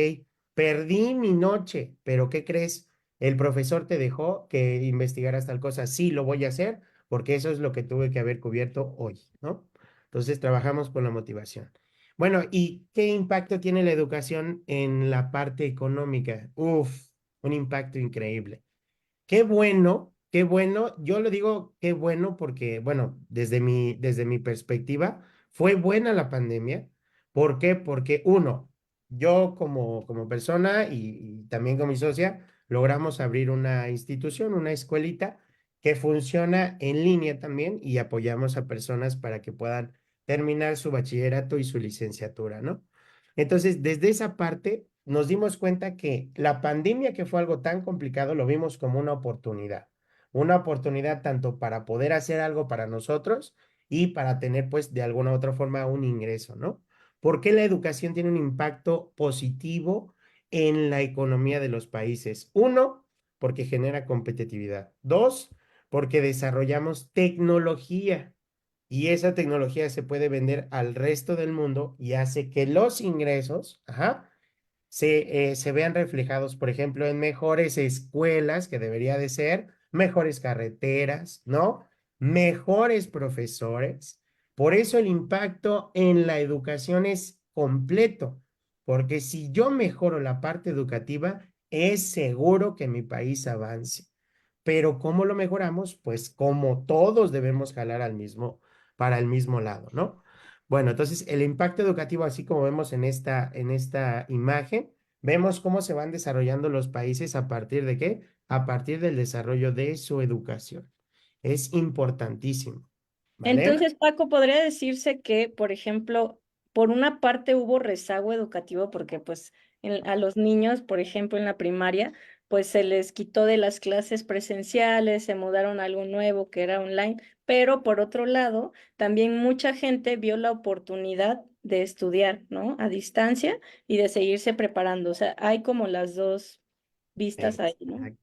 perdí mi noche, pero ¿qué crees? El profesor te dejó que investigaras tal cosa. Sí, lo voy a hacer porque eso es lo que tuve que haber cubierto hoy, ¿no? Entonces trabajamos con la motivación. Bueno, ¿y qué impacto tiene la educación en la parte económica? Uf, un impacto increíble. Qué bueno, yo lo digo qué bueno porque, bueno, desde mi perspectiva, fue buena la pandemia. ¿Por qué? Porque uno, yo como persona y también con mi socia, logramos abrir una institución, una escuelita que funciona en línea también y apoyamos a personas para que puedan terminar su bachillerato y su licenciatura, ¿no? Entonces, desde esa parte nos dimos cuenta que la pandemia, que fue algo tan complicado, lo vimos como una oportunidad tanto para poder hacer algo para nosotros y para tener, pues, de alguna u otra forma un ingreso, ¿no? ¿Por qué la educación tiene un impacto positivo en la economía de los países? Uno, porque genera competitividad. Dos, porque desarrollamos tecnología y esa tecnología se puede vender al resto del mundo y hace que los ingresos, se vean reflejados, por ejemplo, en mejores escuelas, que debería de ser, mejores carreteras, ¿no? Mejores profesores. Por eso el impacto en la educación es completo, porque si yo mejoro la parte educativa, es seguro que mi país avance. Pero ¿cómo lo mejoramos? Pues como todos debemos jalar para el mismo lado, ¿no? Bueno, entonces el impacto educativo, así como vemos en esta imagen, vemos cómo se van desarrollando los países a partir de qué? A partir del desarrollo de su educación. Es importantísimo, ¿vale? Entonces, Paco, podría decirse que, por ejemplo, por una parte hubo rezago educativo porque pues a los niños, por ejemplo, en la primaria, pues se les quitó de las clases presenciales, se mudaron a algo nuevo que era online, pero por otro lado, también mucha gente vio la oportunidad de estudiar, ¿no? A distancia y de seguirse preparando. O sea, hay como las dos vistas ahí, ¿no? Exacto.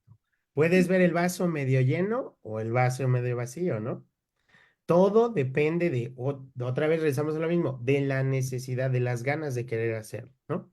Puedes ver el vaso medio lleno o el vaso medio vacío, ¿no? Todo depende otra vez regresamos a lo mismo, de la necesidad, de las ganas de querer hacerlo, ¿no?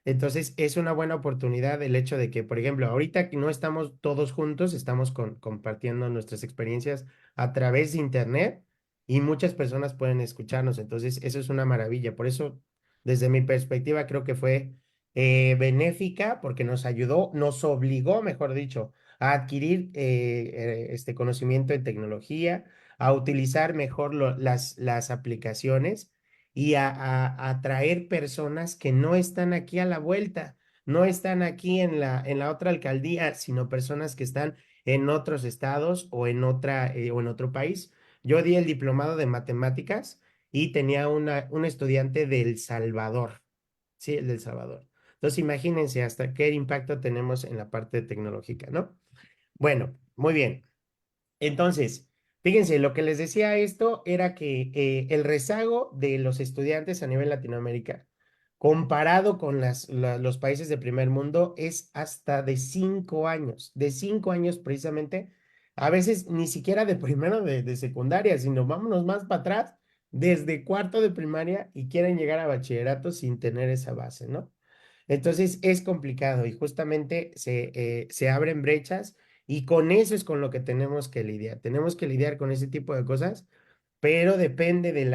Entonces, es una buena oportunidad el hecho de que, por ejemplo, ahorita que no estamos todos juntos, estamos compartiendo nuestras experiencias a través de internet y muchas personas pueden escucharnos. Entonces, eso es una maravilla. Por eso, desde mi perspectiva, creo que fue benéfica porque nos ayudó, nos obligó, mejor dicho, a adquirir este conocimiento en tecnología, a utilizar mejor las aplicaciones y a atraer personas que no están aquí a la vuelta, no están aquí en la otra alcaldía, sino personas que están en otros estados o o en otro país. Yo di el diplomado de matemáticas y tenía un estudiante del Salvador, sí, el del Salvador. Entonces, imagínense hasta qué impacto tenemos en la parte tecnológica, ¿no? Bueno, muy bien. Entonces, fíjense, lo que les decía esto era que el rezago de los estudiantes a nivel Latinoamérica, comparado con los países de primer mundo, es hasta de 5 años precisamente, a veces ni siquiera de primero de secundaria, sino vámonos más para atrás, desde cuarto de primaria y quieren llegar a bachillerato sin tener esa base, ¿no? Entonces es complicado y justamente se abren brechas y con eso es con lo que tenemos que lidiar. Tenemos que lidiar con ese tipo de cosas, pero depende de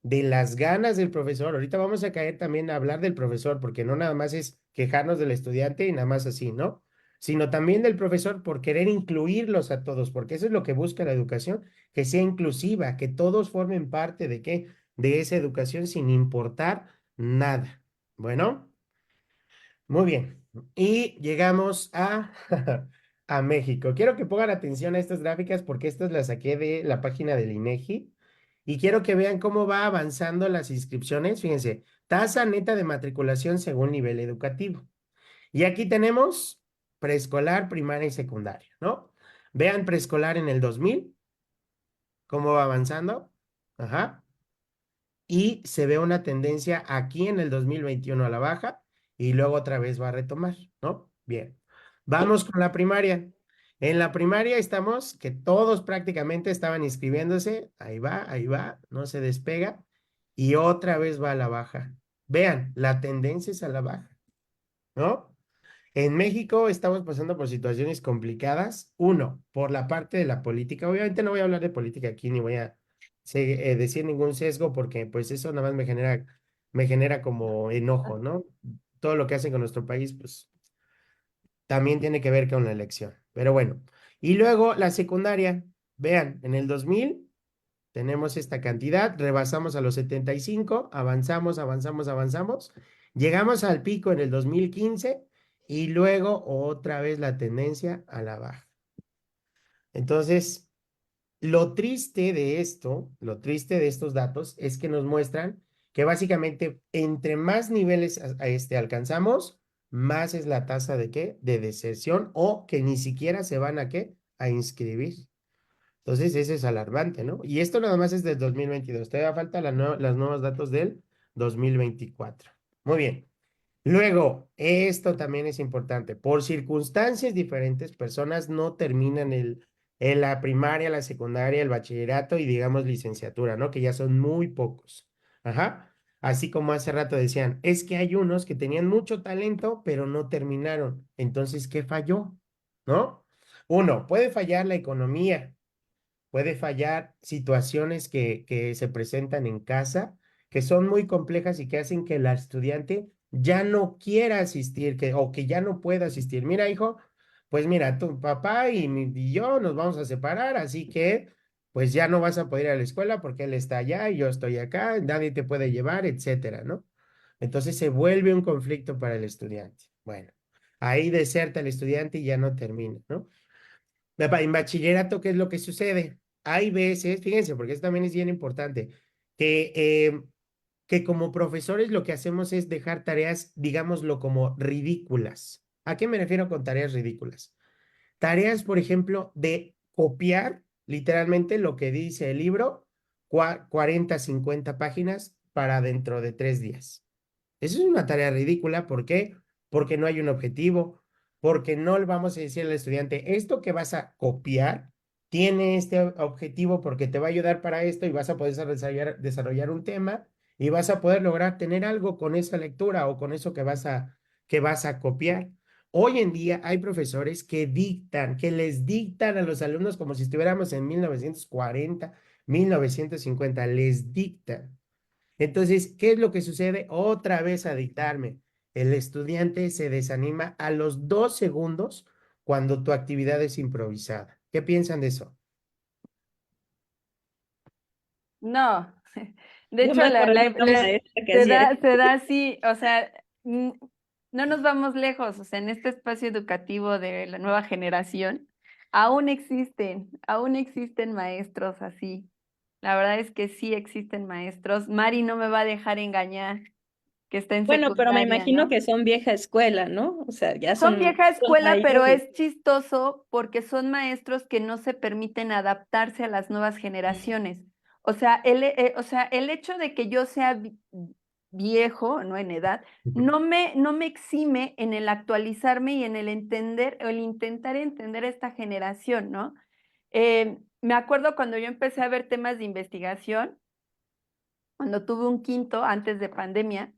de las ganas del profesor. Ahorita vamos a caer también a hablar del profesor, porque no nada más es quejarnos del estudiante y nada más así, ¿no? Sino también del profesor por querer incluirlos a todos, porque eso es lo que busca la educación, que sea inclusiva, que todos formen parte de qué, de esa educación sin importar nada. Bueno. Muy bien. Y llegamos a México. Quiero que pongan atención a estas gráficas porque estas las saqué de la página del INEGI Y quiero que vean cómo va avanzando las inscripciones. Fíjense, tasa neta de matriculación según nivel educativo. Y aquí tenemos preescolar, primaria y secundaria, ¿no? Vean preescolar en el 2000, cómo va avanzando. Ajá. Y se ve una tendencia aquí en el 2021 a la baja y luego otra vez va a retomar, ¿no? Bien. Vamos con la primaria. En la primaria estamos que todos prácticamente estaban inscribiéndose. Ahí va, no se despega. Y otra vez va a la baja. Vean, la tendencia es a la baja, ¿no? En México estamos pasando por situaciones complicadas. Uno, por la parte de la política. Obviamente no voy a hablar de política aquí ni voy a decir ningún sesgo porque pues eso nada más me genera como enojo, ¿no? Todo lo que hacen con nuestro país pues también tiene que ver con la elección. Pero bueno. Y luego la secundaria. Vean, en el 2000 tenemos esta cantidad, rebasamos a los 75, avanzamos, llegamos al pico en el 2015 y luego otra vez la tendencia a la baja. Entonces, lo triste de esto, lo triste de estos datos es que nos muestran que básicamente entre más niveles alcanzamos, más es la tasa de ¿qué? De deserción o que ni siquiera se van a ¿qué? A inscribir. Entonces, eso es alarmante, ¿no? Y esto nada más es del 2022. Todavía falta los nuevos datos del 2024. Muy bien. Luego, esto también es importante. Por circunstancias diferentes, personas no terminan en la primaria, la secundaria, el bachillerato y digamos licenciatura, ¿no? Que ya son muy pocos. Ajá. Así como hace rato decían, es que hay unos que tenían mucho talento, pero no terminaron. Entonces, ¿qué falló? ¿No? Uno, puede fallar la economía, puede fallar situaciones que se presentan en casa, que son muy complejas y que hacen que la estudiante ya no quiera asistir o que ya no pueda asistir. Mira, hijo, pues mira, tu papá y yo nos vamos a separar, así que pues ya no vas a poder ir a la escuela porque él está allá y yo estoy acá, nadie te puede llevar, etcétera, ¿no? Entonces se vuelve un conflicto para el estudiante. Bueno, ahí deserta el estudiante y ya no termina, ¿no? En bachillerato, ¿qué es lo que sucede? Hay veces, fíjense, porque eso también es bien importante, que, eh, que como profesores lo que hacemos es dejar tareas, digámoslo, como ridículas. ¿A qué me refiero con tareas ridículas? Tareas, por ejemplo, de copiar literalmente lo que dice el libro, 40, 50 páginas para dentro de 3 días. Eso es una tarea ridícula. ¿Por qué? Porque no hay un objetivo, porque no le vamos a decir al estudiante, esto que vas a copiar tiene este objetivo porque te va a ayudar para esto y vas a poder desarrollar un tema y vas a poder lograr tener algo con esa lectura o con eso que vas a copiar. Hoy en día hay profesores que les dictan a los alumnos como si estuviéramos en 1940, 1950, les dictan. Entonces, ¿qué es lo que sucede? Otra vez a dictarme. El estudiante se desanima a los 2 segundos cuando tu actividad es improvisada. ¿Qué piensan de eso? No, de Yo me hecho acuerdo de una maestra que se hacía da, eso. se da así, o sea, no nos vamos lejos, o sea, en este espacio educativo de la nueva generación, aún existen maestros así. La verdad es que sí existen maestros. Mari no me va a dejar engañar, que está en Bueno, pero me secundaria, imagino ¿no? que son vieja escuela, ¿no? O sea, ya Son vieja son escuela, pero mayores. es chistoso porque son maestros que no se permiten adaptarse a las nuevas generaciones. O sea, el hecho de que yo sea viejo, no en edad, no me exime en el actualizarme y en el entender, o el intentar entender esta generación, ¿no? Me acuerdo cuando yo empecé a ver temas de investigación, cuando tuve un quinto antes de pandemia,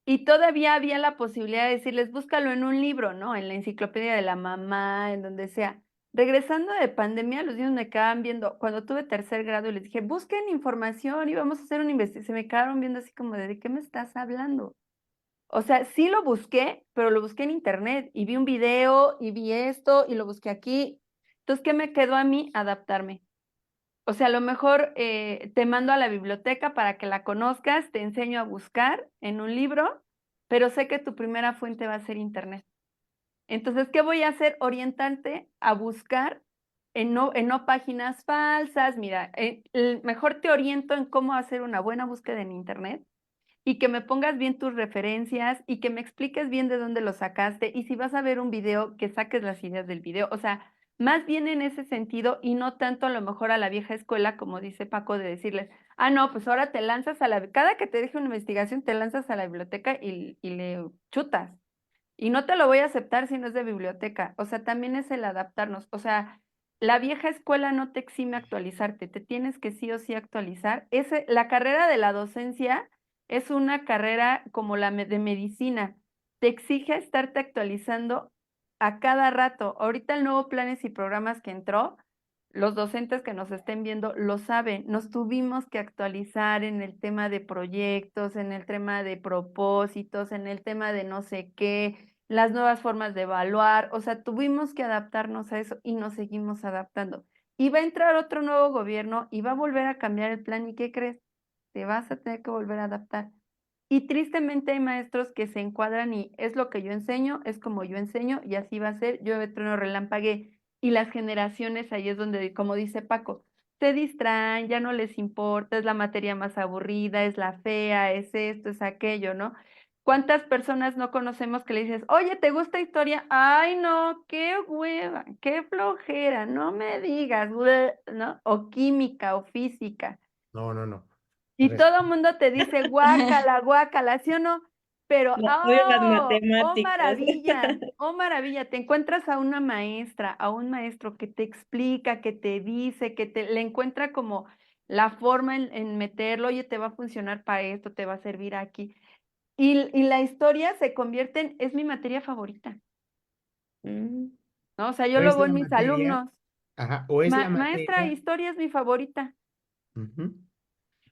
y todavía había la posibilidad de decirles, búscalo en un libro, ¿no? En la enciclopedia de la mamá, en donde sea. Regresando de pandemia, los niños me quedaban viendo, cuando tuve tercer grado y les dije, busquen información y vamos a hacer una investigación, se me quedaron viendo así como ¿de qué me estás hablando? O sea, sí lo busqué, pero lo busqué en internet y vi un video y vi esto y lo busqué aquí. Entonces, ¿qué me quedó a mí? Adaptarme. O sea, a lo mejor te mando a la biblioteca para que la conozcas, te enseño a buscar en un libro, pero sé que tu primera fuente va a ser internet. Entonces, ¿qué voy a hacer? Orientarte a buscar en no páginas falsas. Mira, mejor te oriento en cómo hacer una buena búsqueda en internet y que me pongas bien tus referencias y que me expliques bien de dónde lo sacaste y si vas a ver un video, que saques las ideas del video. O sea, más bien en ese sentido y no tanto a lo mejor a la vieja escuela, como dice Paco, de decirles, ah, no, pues ahora te lanzas cada que te deje una investigación, te lanzas a la biblioteca y le chutas. Y no te lo voy a aceptar si no es de biblioteca. O sea, también es el adaptarnos. O sea, la vieja escuela no te exime actualizarte, te tienes que sí o sí actualizar. La carrera de la docencia es una carrera como de medicina. Te exige estarte actualizando a cada rato. Ahorita el nuevo planes y programas que entró, los docentes que nos estén viendo lo saben. Nos tuvimos que actualizar en el tema de proyectos, en el tema de propósitos, en el tema de no sé qué, las nuevas formas de evaluar. O sea, tuvimos que adaptarnos a eso y nos seguimos adaptando. Y va a entrar otro nuevo gobierno y va a volver a cambiar el plan. ¿Y qué crees? Te vas a tener que volver a adaptar. Y tristemente hay maestros que se encuadran y es lo que yo enseño, es como yo enseño y así va a ser, llueve, trueno, relámpague. Y las generaciones ahí es donde, como dice Paco, se distraen, ya no les importa, es la materia más aburrida, es la fea, es esto, es aquello, ¿no? ¿Cuántas personas no conocemos que le dices, oye, ¿te gusta historia? Ay, no, qué hueva, qué flojera, no me digas, ¿no? O química o física. No, no, no. Y todo el mundo te dice guácala, guácala, ¿sí o no? Pero, Odio las matemáticas. oh maravilla, te encuentras a una maestra, a un maestro que te explica, que te dice, le encuentra como la forma en meterlo, oye, te va a funcionar para esto, te va a servir aquí. Y la historia se convierte es mi materia favorita, Mm. ¿no? O sea, yo O lo es veo la en mis materia, alumnos. ajá, o es la Maestra, materia. historia es mi favorita. Ujú.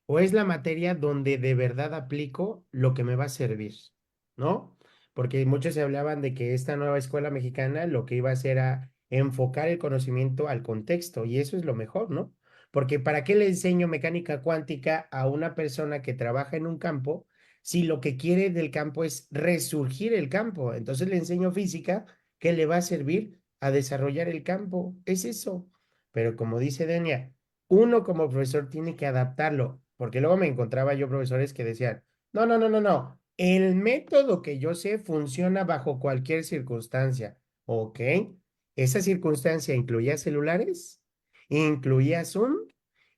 O es la materia donde de verdad aplico lo que me va a servir, ¿no? Porque muchos se hablaban de que esta nueva escuela mexicana lo que iba a hacer era enfocar el conocimiento al contexto, y eso es lo mejor, ¿no? Porque ¿para qué le enseño mecánica cuántica a una persona que trabaja en un campo si lo que quiere del campo es resurgir el campo? Entonces le enseño física que le va a servir a desarrollar el campo, es eso. Pero como dice Denia, uno como profesor tiene que adaptarlo, porque luego me encontraba yo profesores que decían, no, no, no, no, no, el método que yo sé funciona bajo cualquier circunstancia, ¿ok? ¿Esa circunstancia incluía celulares? ¿Incluía Zoom?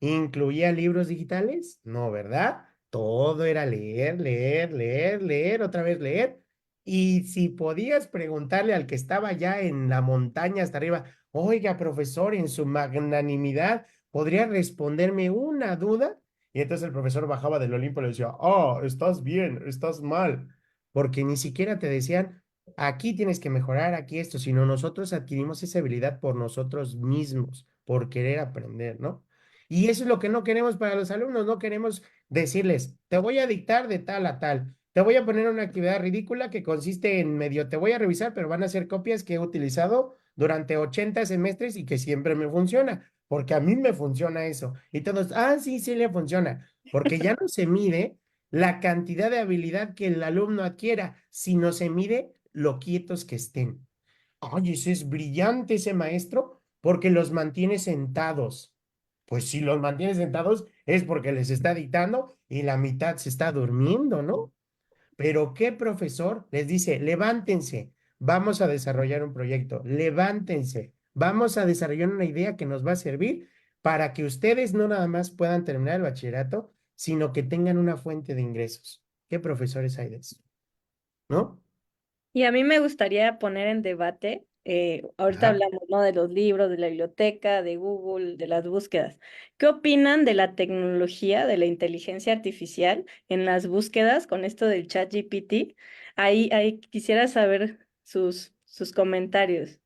¿Incluía libros digitales? No, ¿verdad? Todo era leer, leer, leer, leer, otra vez leer. Y si podías preguntarle al que estaba ya en la montaña hasta arriba, oiga, profesor, en su magnanimidad, ¿podría responderme una duda? Y entonces el profesor bajaba del Olimpo y le decía, oh, estás bien, estás mal, porque ni siquiera te decían, aquí tienes que mejorar, aquí esto, sino nosotros adquirimos esa habilidad por nosotros mismos, por querer aprender, ¿no? Y eso es lo que no queremos para los alumnos, no queremos decirles, te voy a dictar de tal a tal, te voy a poner una actividad ridícula que consiste en medio, te voy a revisar, pero van a ser copias que he utilizado durante 80 semestres y que siempre me funciona, porque a mí me funciona eso. Y todos, ah, sí, sí le funciona, porque ya no se mide la cantidad de habilidad que el alumno adquiera, sino se mide lo quietos que estén. Oye, ese es brillante ese maestro porque los mantiene sentados. Pues si los mantiene sentados es porque les está dictando y la mitad se está durmiendo, ¿no? Pero ¿qué profesor les dice, levántense, vamos a desarrollar un proyecto, levántense, vamos a desarrollar una idea que nos va a servir para que ustedes no nada más puedan terminar el bachillerato, sino que tengan una fuente de ingresos? ¿Qué profesores hay de eso? ¿No? Y a mí me gustaría poner en debate, ahorita Ajá. hablamos, ¿no? De los libros, de la biblioteca, de Google, de las búsquedas. ¿Qué opinan de la tecnología, de la inteligencia artificial en las búsquedas con esto del chat GPT? Ahí quisiera saber sus comentarios.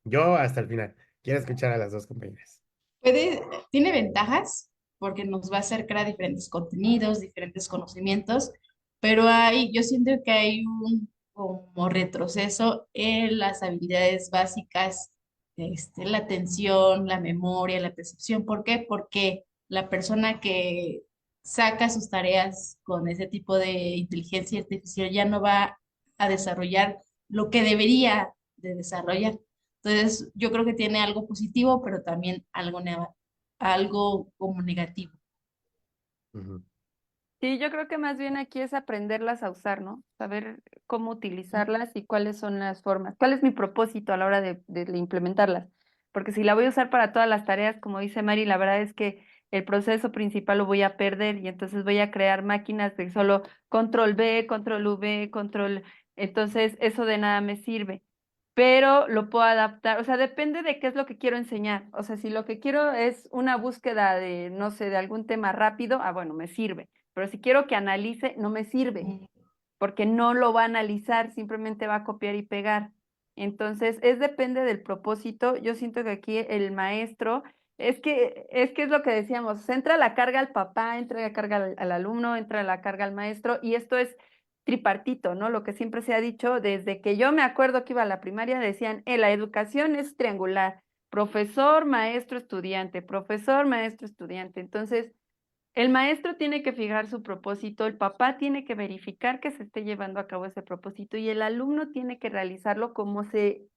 Yo hasta el final. Quiero escuchar a las dos compañeras. Puede, tiene ventajas porque nos va a hacer crear diferentes contenidos, diferentes conocimientos, pero yo siento que hay un como retroceso en las habilidades básicas, la atención, la memoria, la percepción. ¿Por qué? Porque la persona que saca sus tareas con ese tipo de inteligencia artificial ya no va a desarrollar lo que debería de desarrollar. Entonces, yo creo que tiene algo positivo, pero también algo como negativo. Ujú, Sí, yo creo que más bien aquí es aprenderlas a usar, ¿no? Saber cómo utilizarlas y cuáles son las formas. ¿Cuál es mi propósito a la hora de implementarlas? Porque si la voy a usar para todas las tareas, como dice Mari, la verdad es que el proceso principal lo voy a perder y entonces voy a crear máquinas de solo control B, control V, control. Entonces, eso de nada me sirve. Pero lo puedo adaptar, o sea, depende de qué es lo que quiero enseñar. O sea, si lo que quiero es una búsqueda de, no sé, de algún tema rápido, ah, bueno, me sirve, pero si quiero que analice, no me sirve, porque no lo va a analizar, simplemente va a copiar y pegar. Entonces, es depende del propósito. Yo siento que aquí el maestro, es lo que decíamos, entra la carga al papá, entra la carga al alumno, entra la carga al maestro, y esto es tripartito, ¿no? Lo que siempre se ha dicho, desde que yo me acuerdo que iba a la primaria, decían, la educación es triangular, profesor, maestro, estudiante, profesor, maestro, estudiante. Entonces, el maestro tiene que fijar su propósito, el papá tiene que verificar que se esté llevando a cabo ese propósito y el alumno tiene que realizarlo como se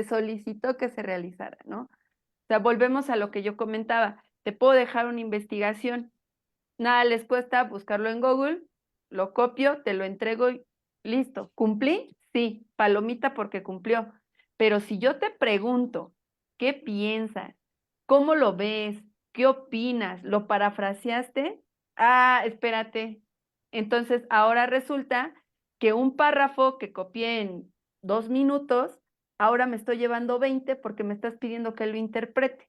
solicitó que se realizara, ¿no? O sea, volvemos a lo que yo comentaba. Te puedo dejar una investigación, nada les cuesta buscarlo en Google, lo copio, te lo entrego y listo. ¿Cumplí? Sí, palomita porque cumplió. Pero si yo te pregunto, ¿qué piensas? ¿Cómo lo ves? ¿Qué opinas? ¿Lo parafraseaste? Ah, espérate. Entonces, ahora resulta que un párrafo que copié en 2 minutos, ahora me estoy llevando 20 porque me estás pidiendo que lo interprete.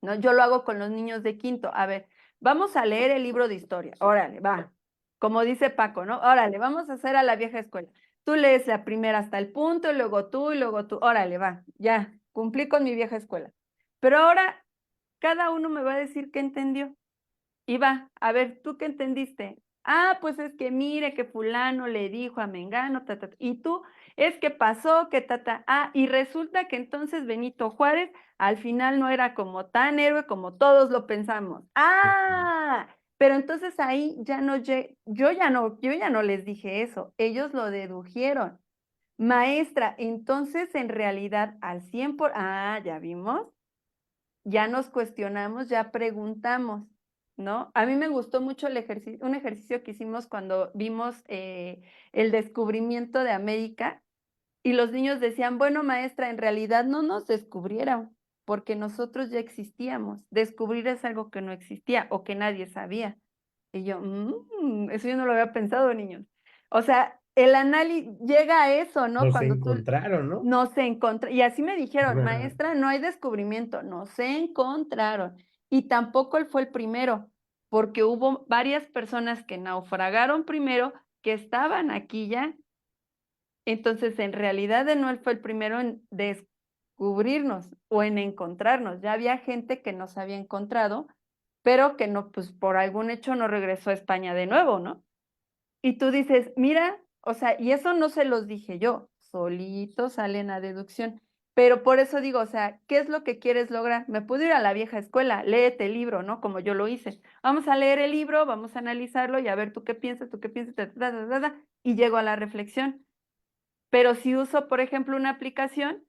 ¿No? Yo lo hago con los niños de quinto. A ver, vamos a leer el libro de historia. Órale, va. Como dice Paco, ¿no? Órale, vamos a hacer a la vieja escuela. Tú lees la primera hasta el punto, y luego tú, y luego tú. Órale, va. Ya, cumplí con mi vieja escuela. Pero ahora cada uno me va a decir qué entendió. Y va, a ver, ¿tú qué entendiste? Ah, pues es que mire que fulano le dijo a Mengano, ta, ta, ta. Y tú, es que pasó, que ta, ta. Ah, y resulta que entonces Benito Juárez al final no era como tan héroe como todos lo pensamos. ujú. Ah, pero entonces ahí ya no, yo ya no les dije eso, ellos lo dedujeron. Maestra, entonces en realidad al 100%, ya vimos, ya nos cuestionamos, ya preguntamos, ¿no? A mí me gustó mucho un ejercicio que hicimos cuando vimos el descubrimiento de América y los niños decían, bueno, maestra, en realidad no nos descubrieron porque nosotros ya existíamos. Descubrir es algo que no existía o que nadie sabía. Y yo, eso yo no lo había pensado, niños. O sea, el análisis llega a eso, ¿no? Nos Cuando tú encontraron, ¿no? no se encontró, y así me dijeron, maestra, no hay descubrimiento, no se encontraron. Y tampoco él fue el primero, porque hubo varias personas que naufragaron primero, que estaban aquí ya. Entonces, en realidad, él no fue el primero en descubrirnos o en encontrarnos. Ya había gente que nos había encontrado, pero que no, pues por algún hecho no regresó a España de nuevo, ¿no? Y tú dices, mira, o sea, y eso no se los dije yo, solito salen a deducción. Pero por eso digo, o sea, ¿qué es lo que quieres lograr? Me puedo ir a la vieja escuela, léete el libro, ¿no? Como yo lo hice. Vamos a leer el libro, vamos a analizarlo y a ver tú qué piensas, y llego a la reflexión. Pero si uso, por ejemplo, una aplicación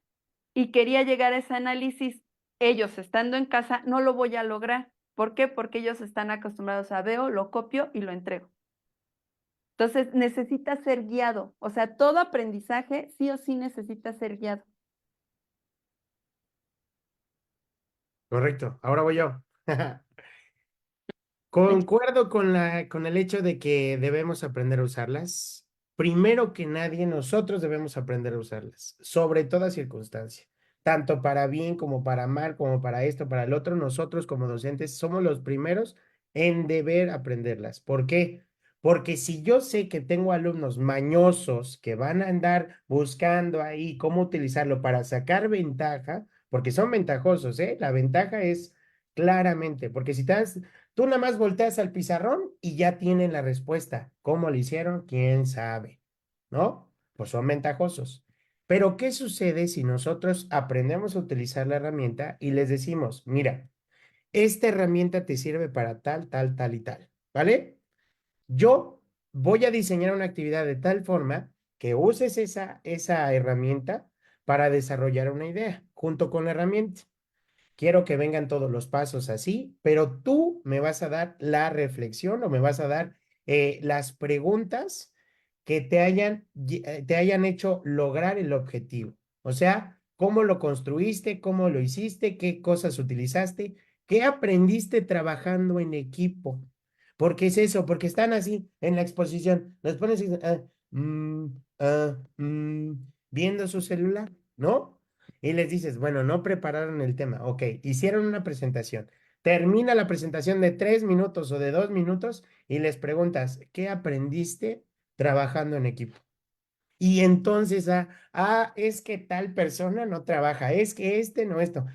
y quería llegar a ese análisis, ellos estando en casa, no lo voy a lograr. ¿Por qué? Porque ellos están acostumbrados a veo, lo copio y lo entrego. Entonces, necesita ser guiado. O sea, todo aprendizaje sí o sí necesita ser guiado. Correcto, ahora voy yo. Concuerdo con el hecho de que debemos aprender a usarlas. Primero que nadie, nosotros debemos aprender a usarlas, sobre toda circunstancia, tanto para bien como para mal, como para esto, para el otro. Nosotros como docentes somos los primeros en deber aprenderlas. ¿Por qué? Porque si yo sé que tengo alumnos mañosos que van a andar buscando ahí cómo utilizarlo para sacar ventaja, porque son ventajosos, ¿eh? La ventaja es claramente, porque si te das tú nada más volteas al pizarrón y ya tienen la respuesta. ¿Cómo lo hicieron? ¿Quién sabe? ¿No? Pues son ventajosos. Pero ¿qué sucede si nosotros aprendemos a utilizar la herramienta y les decimos, mira, esta herramienta te sirve para tal, tal, tal y tal, ¿vale? Yo voy a diseñar una actividad de tal forma que uses esa herramienta para desarrollar una idea junto con la herramienta. Quiero que vengan todos los pasos así, pero tú me vas a dar la reflexión o me vas a dar las preguntas que te hayan hecho lograr el objetivo. O sea, cómo lo construiste, cómo lo hiciste, qué cosas utilizaste, qué aprendiste trabajando en equipo. Porque es eso, porque están así en la exposición. Los pones y, viendo su celular, ¿no? Y les dices, bueno, no prepararon el tema. Ok, hicieron una presentación. Termina la presentación de 3 minutos o de 2 minutos y les preguntas, ¿qué aprendiste trabajando en equipo? Y entonces, es que tal persona no trabaja, es que este no esto.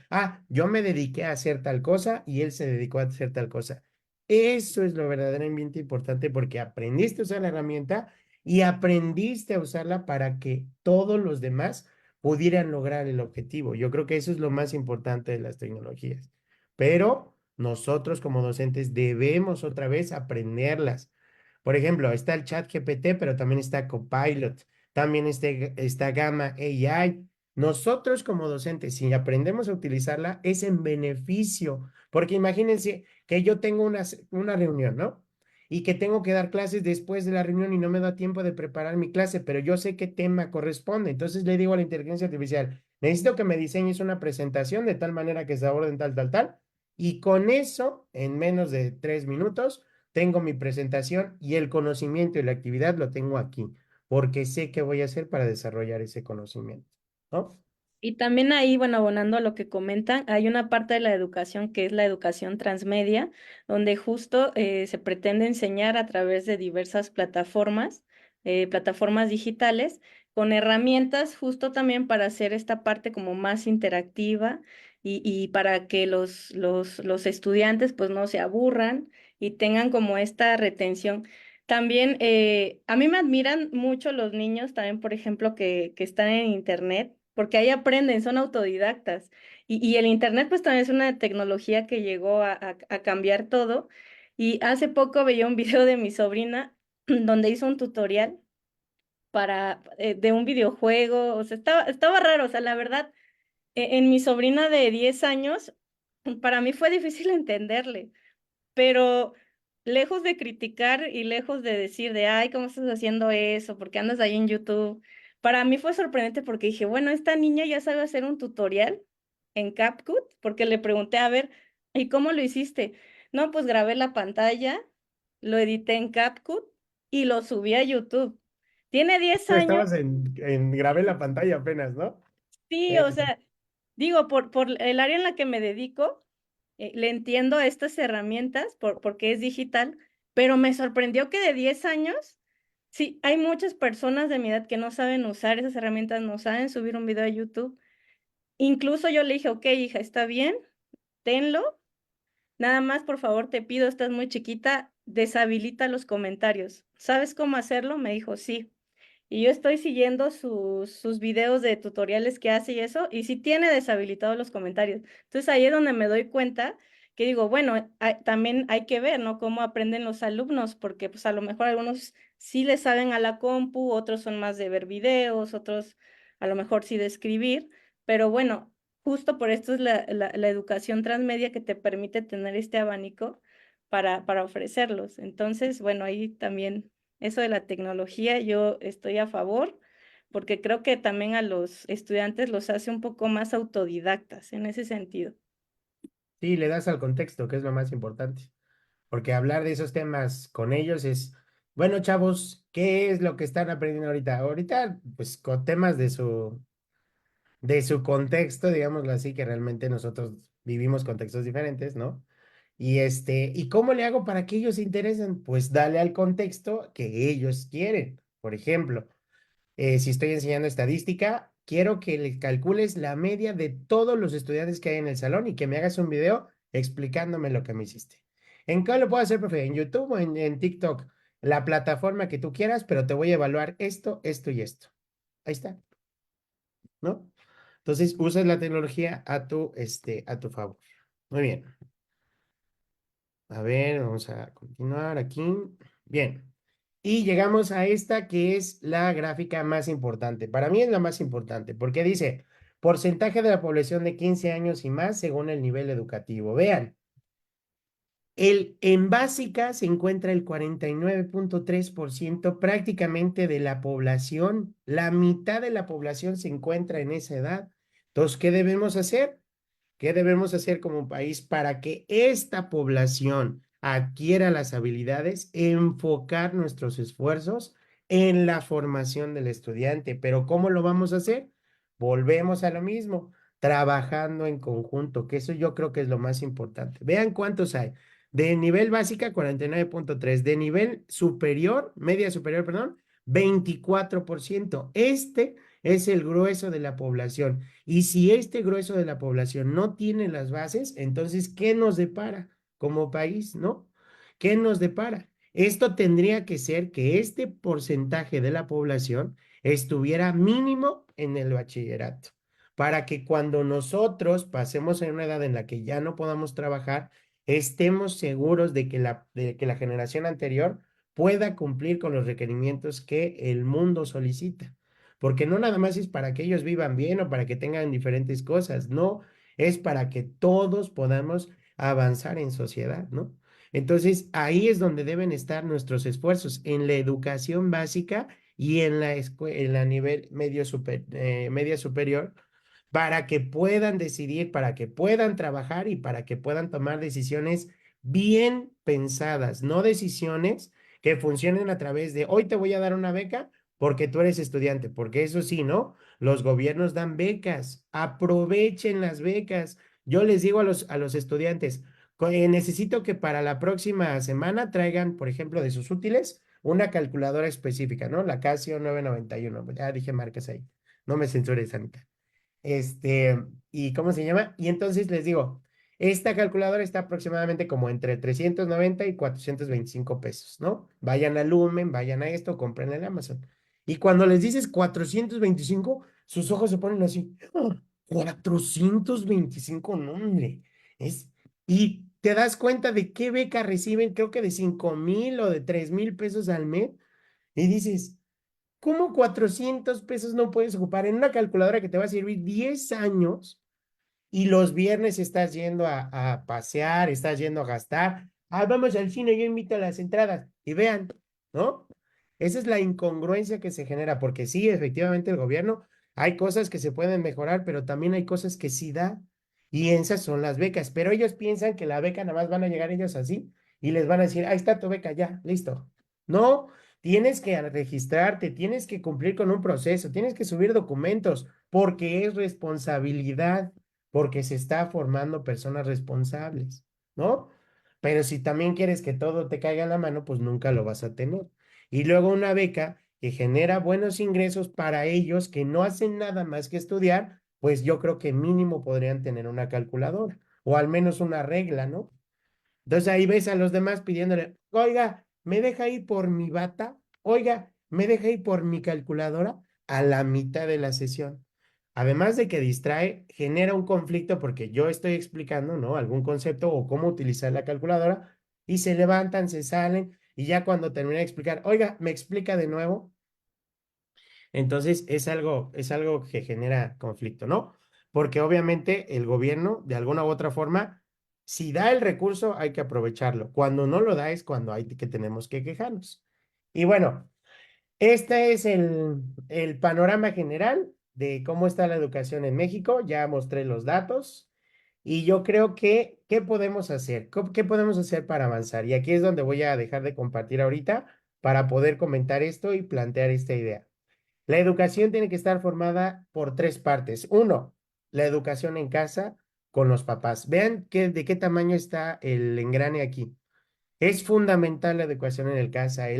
Yo me dediqué a hacer tal cosa y él se dedicó a hacer tal cosa. Eso es lo verdaderamente importante porque aprendiste a usar la herramienta y aprendiste a usarla para que todos los demás pudieran lograr el objetivo. Yo creo que eso es lo más importante de las tecnologías. Pero nosotros como docentes debemos otra vez aprenderlas. Por ejemplo, está el chat GPT, pero también está Copilot. También está Gamma AI. Nosotros como docentes, si aprendemos a utilizarla, es en beneficio, porque imagínense que yo tengo una reunión, ¿no? Y que tengo que dar clases después de la reunión y no me da tiempo de preparar mi clase, pero yo sé qué tema corresponde. Entonces le digo a la inteligencia artificial, necesito que me diseñes una presentación de tal manera que se aborden tal, tal, tal. Y con eso, en menos de 3 minutos, tengo mi presentación y el conocimiento y la actividad lo tengo aquí porque sé qué voy a hacer para desarrollar ese conocimiento, ¿no? Y también ahí, bueno, abonando a lo que comentan, hay una parte de la educación que es la educación transmedia, donde justo se pretende enseñar a través de diversas plataformas, plataformas digitales, con herramientas justo también para hacer esta parte como más interactiva y para que los estudiantes pues no se aburran y tengan como esta retención. También a mí me admiran mucho los niños, también por ejemplo, que están en internet, porque ahí aprenden, son autodidactas. Y el internet pues también es una tecnología que llegó a cambiar todo. Y hace poco veía un video de mi sobrina donde hizo un tutorial de un videojuego, o sea, estaba raro, o sea, la verdad, en mi sobrina de 10 años, para mí fue difícil entenderle. Pero lejos de criticar y lejos de decir de, ay, ¿cómo estás haciendo eso? ¿Por qué andas ahí en YouTube? Para mí fue sorprendente porque dije, bueno, esta niña ya sabe hacer un tutorial en CapCut, porque le pregunté, a ver, ¿y cómo lo hiciste? No, pues grabé la pantalla, lo edité en CapCut y lo subí a YouTube. Tiene 10 años, Estabas grabé la pantalla apenas, ¿no? sí, o Sí, sí. sea, digo, por el área en la que me dedico, le entiendo a estas herramientas porque es digital, pero me sorprendió que de 10 años, sí, hay muchas personas de mi edad que no saben usar esas herramientas, no saben subir un video a YouTube. Incluso yo le dije, ok, hija, está bien, tenlo, nada más, por favor, te pido, estás muy chiquita, deshabilita los comentarios. ¿Sabes cómo hacerlo? Me dijo, sí. Y yo estoy siguiendo sus videos de tutoriales que hace y eso, y sí tiene deshabilitados los comentarios. Entonces ahí es donde me doy cuenta que digo, bueno, también hay que ver, ¿no? Cómo aprenden los alumnos, porque pues a lo mejor algunos sí le saben a la compu, otros son más de ver videos, otros a lo mejor sí de escribir, pero bueno, justo por esto es la educación transmedia que te permite tener este abanico para ofrecerlos. Entonces, bueno, ahí también eso de la tecnología, yo estoy a favor porque creo que también a los estudiantes los hace un poco más autodidactas en ese sentido. Sí, le das al contexto, que es lo más importante, porque hablar de esos temas con ellos es, bueno, chavos, ¿qué es lo que están aprendiendo ahorita? Ahorita, pues con temas de su contexto, digámoslo así, que realmente nosotros vivimos contextos diferentes, ¿no? ¿Y cómo le hago para que ellos se interesen? Pues dale al contexto que ellos quieren. Por ejemplo, si estoy enseñando estadística, quiero que le calcules la media de todos los estudiantes que hay en el salón y que me hagas un video explicándome lo que me hiciste. ¿En qué lo puedo hacer, profe? ¿En YouTube o en TikTok? La plataforma que tú quieras, pero te voy a evaluar esto, esto y esto. Ahí está, ¿no? Entonces, usas la tecnología a tu favor. Muy bien. A ver, vamos a continuar aquí. Bien. Y llegamos a esta que es la gráfica más importante. Para mí es la más importante porque dice porcentaje de la población de 15 años y más según el nivel educativo. Vean, en básica se encuentra el 49.3% prácticamente de la población. La mitad de la población se encuentra en esa edad. Entonces, ¿qué debemos hacer? ¿Qué debemos hacer como país para que esta población adquiera las habilidades? Enfocar nuestros esfuerzos en la formación del estudiante. Pero ¿cómo lo vamos a hacer? Volvemos a lo mismo, trabajando en conjunto, que eso yo creo que es lo más importante. Vean cuántos hay. De nivel básica, 49.3. De nivel superior, media superior, perdón, 24%. Este es el grueso de la población. Y si este grueso de la población no tiene las bases, entonces, ¿qué nos depara como país, no? ¿Qué nos depara? Esto tendría que ser que este porcentaje de la población estuviera mínimo en el bachillerato, para que cuando nosotros pasemos en una edad en la que ya no podamos trabajar, estemos seguros de que la generación anterior pueda cumplir con los requerimientos que el mundo solicita. Porque no nada más es para que ellos vivan bien o para que tengan diferentes cosas, no, es para que todos podamos avanzar en sociedad, ¿no? Entonces, ahí es donde deben estar nuestros esfuerzos, en la educación básica y en la nivel media superior, para que puedan decidir, para que puedan trabajar y para que puedan tomar decisiones bien pensadas, no decisiones que funcionen a través de hoy te voy a dar una beca porque tú eres estudiante, porque eso sí, ¿no? Los gobiernos dan becas, aprovechen las becas. Yo les digo a los estudiantes, necesito que para la próxima semana traigan, por ejemplo, de sus útiles, una calculadora específica, ¿no? La Casio 991. Ya dije marcas ahí. No me censures, Anita. ¿Y cómo se llama? Y entonces les digo, esta calculadora está aproximadamente como entre 390 y 425 pesos, ¿no? Vayan a Lumen, vayan a esto, compren en Amazon. Y cuando les dices 425, sus ojos se ponen así, ¡ah! 425, no, hombre. Es, y te das cuenta de qué beca reciben, creo que de 5,000 o de 3,000 pesos al mes. Y dices, ¿cómo 400 pesos no puedes ocupar en una calculadora que te va a servir 10 años y los viernes estás yendo a pasear, estás yendo a gastar? Ah, vamos al cine, yo invito a las entradas. Y vean, ¿no? Esa es la incongruencia que se genera, porque sí, efectivamente el gobierno, hay cosas que se pueden mejorar, pero también hay cosas que sí da. Y esas son las becas, pero ellos piensan que la beca nada más van a llegar ellos así y les van a decir, ahí está tu beca, ya, listo. No, tienes que registrarte, tienes que cumplir con un proceso, tienes que subir documentos, porque es responsabilidad, porque se está formando personas responsables, ¿no? Pero si también quieres que todo te caiga en la mano, pues nunca lo vas a tener. Y luego una beca que genera buenos ingresos para ellos que no hacen nada más que estudiar, pues yo creo que mínimo podrían tener una calculadora o al menos una regla, ¿no? Entonces ahí ves a los demás pidiéndole, oiga, ¿me deja ir por mi bata? Oiga, ¿me deja ir por mi calculadora? A la mitad de la sesión. Además de que distrae, genera un conflicto porque yo estoy explicando, ¿no? Algún concepto o cómo utilizar la calculadora y se levantan, se salen y ya cuando termina de explicar, oiga, ¿me explica de nuevo? Entonces es algo que genera conflicto, ¿no? Porque obviamente el gobierno, de alguna u otra forma, si da el recurso, hay que aprovecharlo. Cuando no lo da es cuando hay que tenemos que quejarnos. Y bueno, este es el panorama general de cómo está la educación en México. Ya mostré los datos y yo creo que, ¿qué podemos hacer? ¿Qué podemos hacer para avanzar? Y aquí es donde voy a dejar de compartir ahorita para poder comentar esto y plantear esta idea. La educación tiene que estar formada por tres partes. Uno, la educación en casa con los papás. Vean de qué tamaño está el engrane aquí. Es fundamental la educación en casa,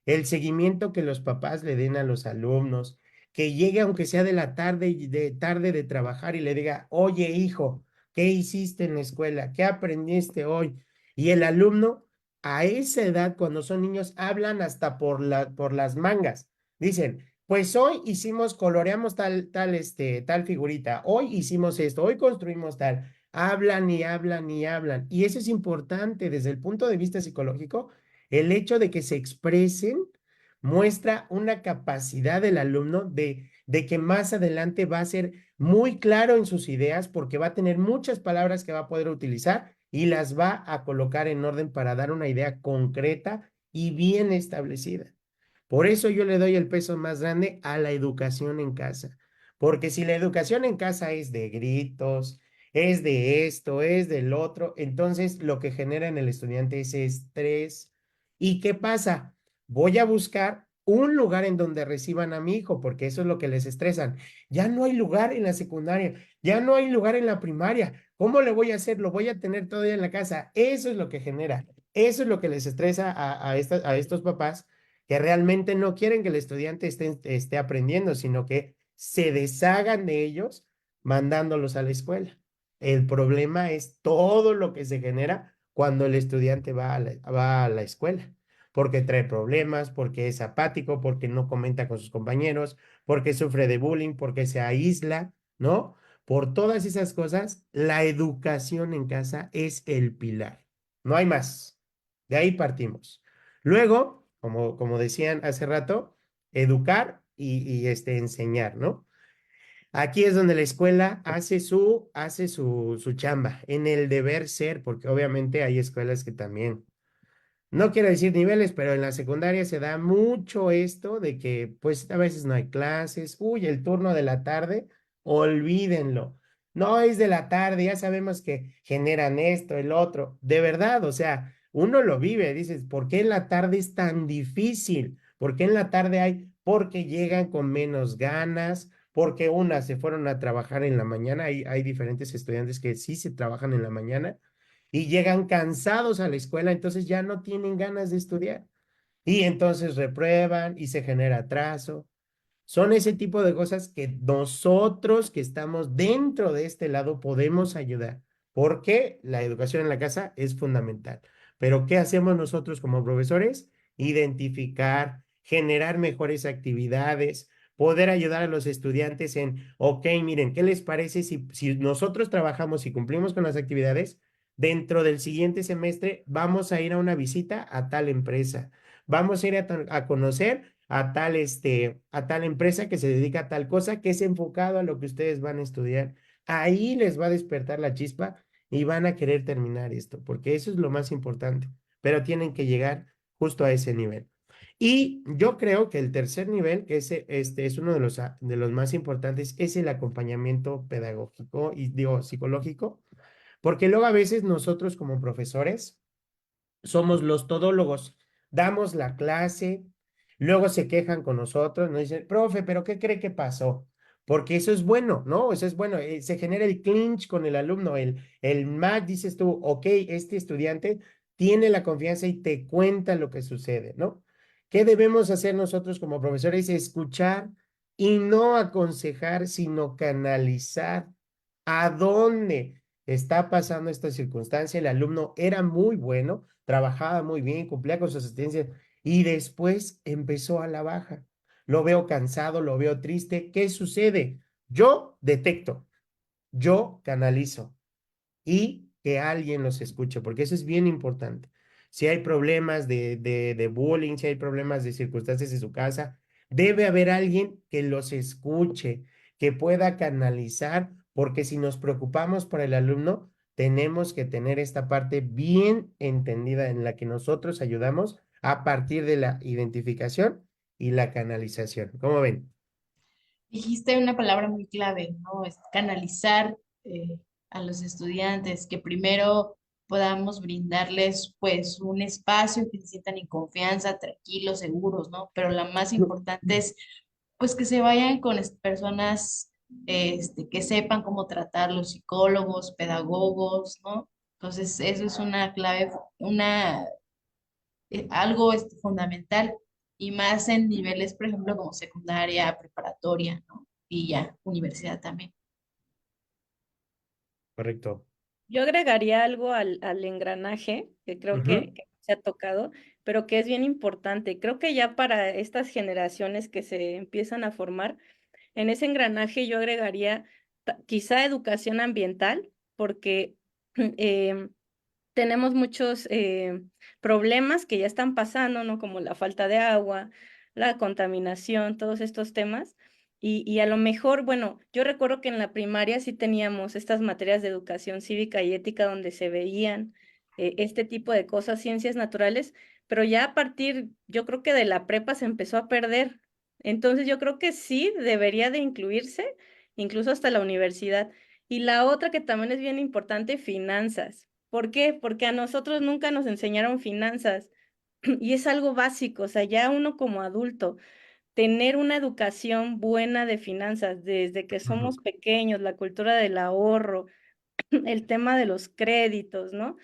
el seguimiento que los papás le den a los alumnos, que llegue aunque sea de la tarde y de tarde de trabajar y le diga, oye hijo, ¿qué hiciste en la escuela? ¿Qué aprendiste hoy? Y el alumno a esa edad, cuando son niños, hablan hasta por las mangas. Dicen, pues hoy hicimos, coloreamos tal figurita, hoy hicimos esto, hoy construimos tal. Hablan y hablan y hablan. Y eso es importante desde el punto de vista psicológico. El hecho de que se expresen muestra una capacidad del alumno de que más adelante va a ser muy claro en sus ideas porque va a tener muchas palabras que va a poder utilizar y las va a colocar en orden para dar una idea concreta y bien establecida. Por eso yo le doy el peso más grande a la educación en casa. Porque si la educación en casa es de gritos, es de esto, es del otro, entonces lo que genera en el estudiante es estrés. ¿Y qué pasa? Voy a buscar un lugar en donde reciban a mi hijo, porque eso es lo que les estresan. Ya no hay lugar en la secundaria, ya no hay lugar en la primaria. ¿Cómo le voy a hacer? Lo voy a tener todavía en la casa. Eso es lo que genera. Eso es lo que les estresa a estos papás que realmente no quieren que el estudiante esté aprendiendo, sino que se deshagan de ellos mandándolos a la escuela. El problema es todo lo que se genera cuando el estudiante va a la escuela, porque trae problemas, porque es apático, porque no comenta con sus compañeros, porque sufre de bullying, porque se aísla, ¿no? Por todas esas cosas, la educación en casa es el pilar. No hay más. De ahí partimos. Luego, como decían hace rato, educar y enseñar, ¿no? Aquí es donde la escuela hace su chamba, en el deber ser, porque obviamente hay escuelas que también no quiero decir niveles, pero en la secundaria se da mucho esto de que pues a veces no hay clases, uy, el turno de la tarde, olvídenlo. No es de la tarde, ya sabemos que generan esto, el otro. De verdad, o sea, uno lo vive, dices, ¿por qué en la tarde es tan difícil? ¿Por qué en la tarde hay? Porque llegan con menos ganas, porque unas se fueron a trabajar en la mañana, hay diferentes estudiantes que sí se trabajan en la mañana y llegan cansados a la escuela, entonces ya no tienen ganas de estudiar. Y entonces reprueban y se genera atraso. Son ese tipo de cosas que nosotros que estamos dentro de este lado podemos ayudar, porque la educación en la casa es fundamental. Pero ¿qué hacemos nosotros como profesores? Identificar, generar mejores actividades, poder ayudar a los estudiantes en, ok, miren, ¿qué les parece si nosotros trabajamos y cumplimos con las actividades? Dentro del siguiente semestre vamos a ir a una visita a tal empresa. Vamos a ir a conocer a tal empresa que se dedica a tal cosa que es enfocado a lo que ustedes van a estudiar. Ahí les va a despertar la chispa y van a querer terminar esto, porque eso es lo más importante, pero tienen que llegar justo a ese nivel. Y yo creo que el tercer nivel, que es uno de los más importantes, es el acompañamiento pedagógico y digo psicológico, porque luego a veces nosotros como profesores somos los todólogos. Damos la clase, luego se quejan con nosotros, nos dicen, profe, pero ¿qué cree que pasó? Porque eso es bueno, ¿no? Eso es bueno. Se genera el clinch con el alumno, el match, dices tú, ok, este estudiante tiene la confianza y te cuenta lo que sucede, ¿no? ¿Qué debemos hacer nosotros como profesores? Escuchar y no aconsejar, sino canalizar. ¿A dónde está pasando esta circunstancia? El alumno era muy bueno, trabajaba muy bien, cumplía con sus asistencias y después empezó a la baja. Lo veo cansado, lo veo triste. ¿Qué sucede? Yo detecto, yo canalizo y que alguien los escuche, porque eso es bien importante. Si hay problemas de bullying, si hay problemas de circunstancias en su casa, debe haber alguien que los escuche, que pueda canalizar, porque si nos preocupamos por el alumno, tenemos que tener esta parte bien entendida en la que nosotros ayudamos a partir de la identificación y la canalización. ¿Cómo ven? Dijiste una palabra muy clave, ¿no? Es canalizar a los estudiantes, que primero podamos brindarles pues un espacio que se sientan en confianza, tranquilos, seguros, ¿no? Pero la más importante es pues que se vayan con personas que sepan cómo tratar los psicólogos, pedagogos, ¿no? Entonces, eso es una clave, algo fundamental y más en niveles, por ejemplo, como secundaria, preparatoria, ¿no? Y ya, universidad también. Correcto. Yo agregaría algo al engranaje, que creo Ujú. que se ha tocado, pero que es bien importante. Creo que ya para estas generaciones que se empiezan a formar, en ese engranaje yo agregaría quizá educación ambiental, porque em, tenemos muchos problemas que ya están pasando, ¿no? Como la falta de agua, la contaminación, todos estos temas. Y a lo mejor, bueno, yo recuerdo que en la primaria sí teníamos estas materias de educación cívica y ética donde se veían este tipo de cosas, ciencias naturales, pero ya a partir, yo creo que de la prepa se empezó a perder. Entonces yo creo que sí debería de incluirse, incluso hasta la universidad. Y la otra que también es bien importante, finanzas. ¿Por qué? Porque a nosotros nunca nos enseñaron finanzas y es algo básico, o sea, ya uno como adulto, tener una educación buena de finanzas desde que Ujú. somos pequeños, la cultura del ahorro, el tema de los créditos, ¿no?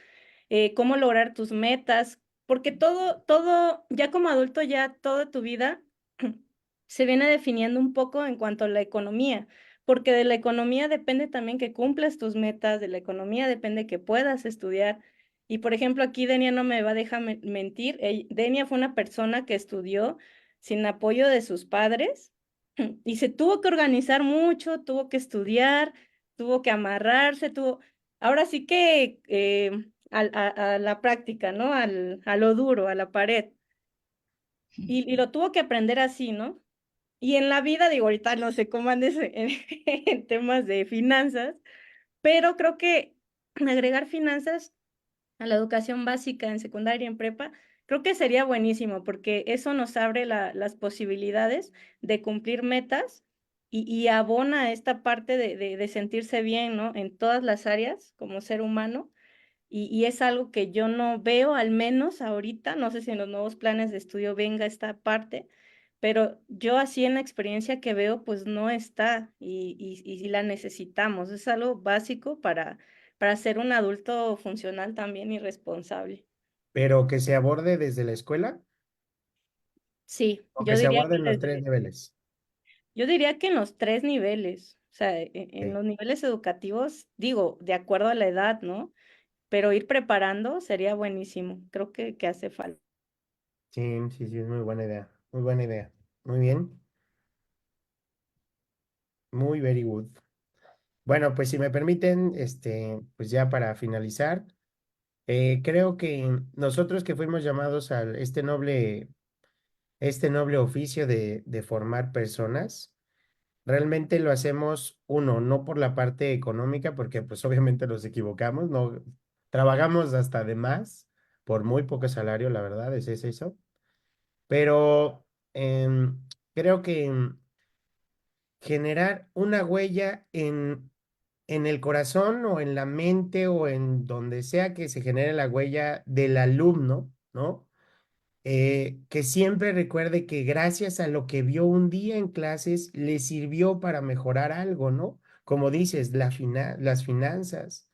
Cómo lograr tus metas, porque todo, ya como adulto, ya toda tu vida se viene definiendo un poco en cuanto a la economía, porque de la economía depende también que cumplas tus metas, de la economía depende que puedas estudiar. Y por ejemplo, aquí Denia no me va a dejar mentir, Denia fue una persona que estudió sin apoyo de sus padres y se tuvo que organizar mucho, tuvo que estudiar, tuvo que amarrarse, ahora sí que a la práctica, ¿no? A lo duro, a la pared. Y lo tuvo que aprender así, ¿no? Y en la vida, digo, ahorita no sé cómo andes en temas de finanzas, pero creo que agregar finanzas a la educación básica en secundaria y en prepa, creo que sería buenísimo porque eso nos abre las posibilidades de cumplir metas y abona esta parte de sentirse bien, ¿no? En todas las áreas como ser humano y es algo que yo no veo, al menos ahorita, no sé si en los nuevos planes de estudio venga esta parte, pero yo así en la experiencia que veo, pues no está y la necesitamos. Es algo básico para ser un adulto funcional también y responsable. Pero que se aborde desde la escuela Sí, o que se aborde en los tres desde, niveles. yo diría que en los tres niveles, o sea, en Ok. los niveles educativos, digo, de acuerdo a la edad, ¿no? Pero ir preparando sería buenísimo. Creo que hace falta. Sí, sí, sí, es muy buena idea. Muy buena idea. Muy bien. Muy very good. Bueno, pues si me permiten, pues ya para finalizar, creo que nosotros que fuimos llamados a este noble oficio de formar personas, realmente lo hacemos, uno, no por la parte económica, porque pues obviamente nos equivocamos, no trabajamos hasta de más por muy poco salario, la verdad, es eso. Pero creo que generar una huella en el corazón o en la mente o en donde sea que se genere la huella del alumno, ¿no? Que siempre recuerde que gracias a lo que vio un día en clases le sirvió para mejorar algo, ¿no? Como dices, las finanzas.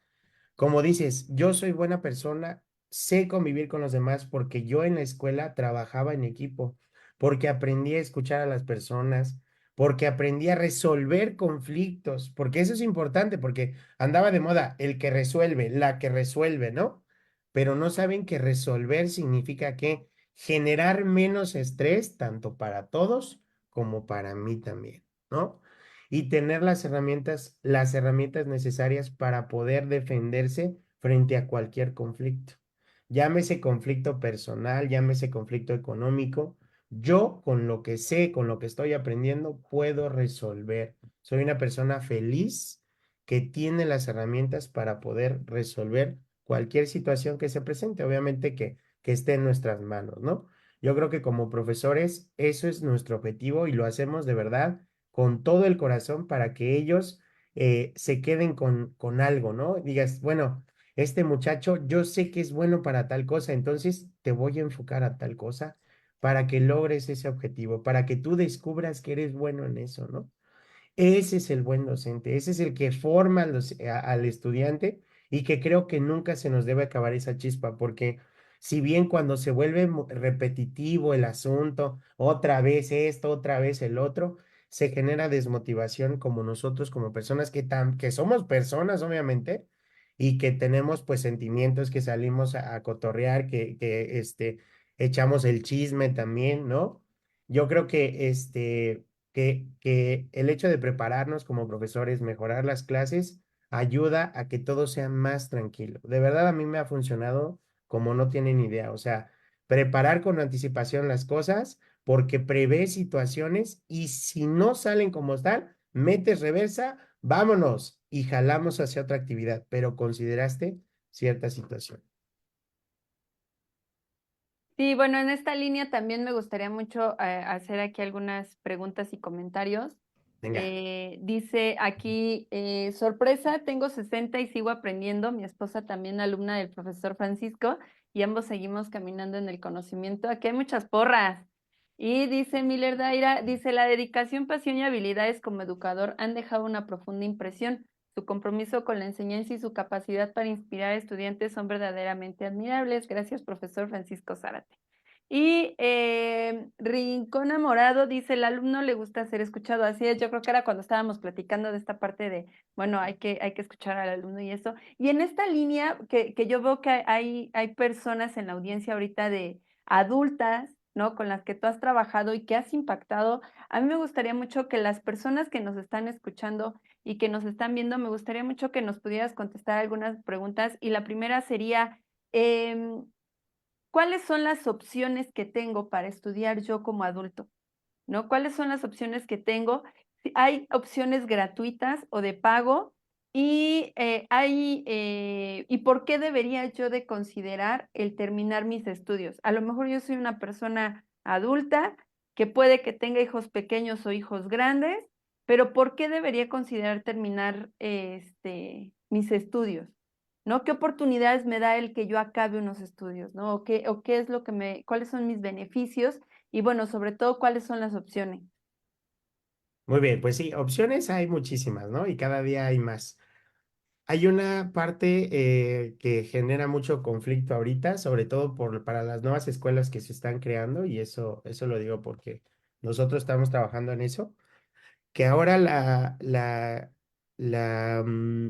Como dices, yo soy buena persona, sé convivir con los demás porque yo en la escuela trabajaba en equipo, porque aprendí a escuchar a las personas, porque aprendí a resolver conflictos, porque eso es importante, porque andaba de moda el que resuelve, la que resuelve, ¿no? Pero no saben que resolver significa que generar menos estrés, tanto para todos como para mí también, ¿no? Y tener las herramientas necesarias para poder defenderse frente a cualquier conflicto. Llámese conflicto personal, llámese conflicto económico. Yo con lo que sé, con lo que estoy aprendiendo, puedo resolver. Soy una persona feliz que tiene las herramientas para poder resolver cualquier situación que se presente, obviamente que esté en nuestras manos, ¿no? Yo creo que como profesores, eso es nuestro objetivo y lo hacemos de verdad con todo el corazón para que ellos se queden con algo, ¿no? Digas, bueno, este muchacho yo sé que es bueno para tal cosa, entonces te voy a enfocar a tal cosa para que logres ese objetivo, para que tú descubras que eres bueno en eso, ¿no? Ese es el buen docente, ese es el que forma al estudiante y que creo que nunca se nos debe acabar esa chispa, porque si bien cuando se vuelve repetitivo el asunto, otra vez esto, otra vez el otro, se genera desmotivación como nosotros, como personas que somos personas, obviamente, y que tenemos pues sentimientos que salimos a cotorrear, que echamos el chisme también, ¿no? Yo creo que el hecho de prepararnos como profesores, mejorar las clases, ayuda a que todo sea más tranquilo. De verdad, a mí me ha funcionado como no tienen idea. O sea, preparar con anticipación las cosas porque prevé situaciones y si no salen como están, metes reversa, vámonos y jalamos hacia otra actividad, pero consideraste cierta situación. Sí, bueno, en esta línea también me gustaría mucho hacer aquí algunas preguntas y comentarios. Venga. Dice aquí, sorpresa, tengo 60 y sigo aprendiendo. Mi esposa también alumna del profesor Francisco y ambos seguimos caminando en el conocimiento. Aquí hay muchas porras. Y dice Miller Daira, dice, la dedicación, pasión y habilidades como educador han dejado una profunda impresión. Su compromiso con la enseñanza y su capacidad para inspirar a estudiantes son verdaderamente admirables. Gracias, profesor Francisco Zárate. Y Rincón Morado dice, el alumno le gusta ser escuchado. Así es, yo creo que era cuando estábamos platicando de esta parte de, bueno, hay que escuchar al alumno y eso. Y en esta línea que yo veo que hay personas en la audiencia ahorita de adultas, ¿no? Con las que tú has trabajado y que has impactado. A mí me gustaría mucho que las personas que nos están escuchando y que nos están viendo, me gustaría mucho que nos pudieras contestar algunas preguntas. Y la primera sería, ¿cuáles son las opciones que tengo para estudiar yo como adulto? ¿No? ¿Cuáles son las opciones que tengo? Hay opciones gratuitas o de pago y por qué debería yo de considerar el terminar mis estudios. A lo mejor yo soy una persona adulta que puede que tenga hijos pequeños o hijos grandes, pero ¿por qué debería considerar terminar mis estudios? ¿No? ¿Qué oportunidades me da el que yo acabe unos estudios? ¿No? O qué es lo que cuáles son mis beneficios? Y bueno, sobre todo, ¿cuáles son las opciones? Muy bien, pues sí, opciones hay muchísimas, ¿no? Y cada día hay más. Hay una parte que genera mucho conflicto ahorita, sobre todo para las nuevas escuelas que se están creando, y eso lo digo porque nosotros estamos trabajando en eso, que ahora la, mm,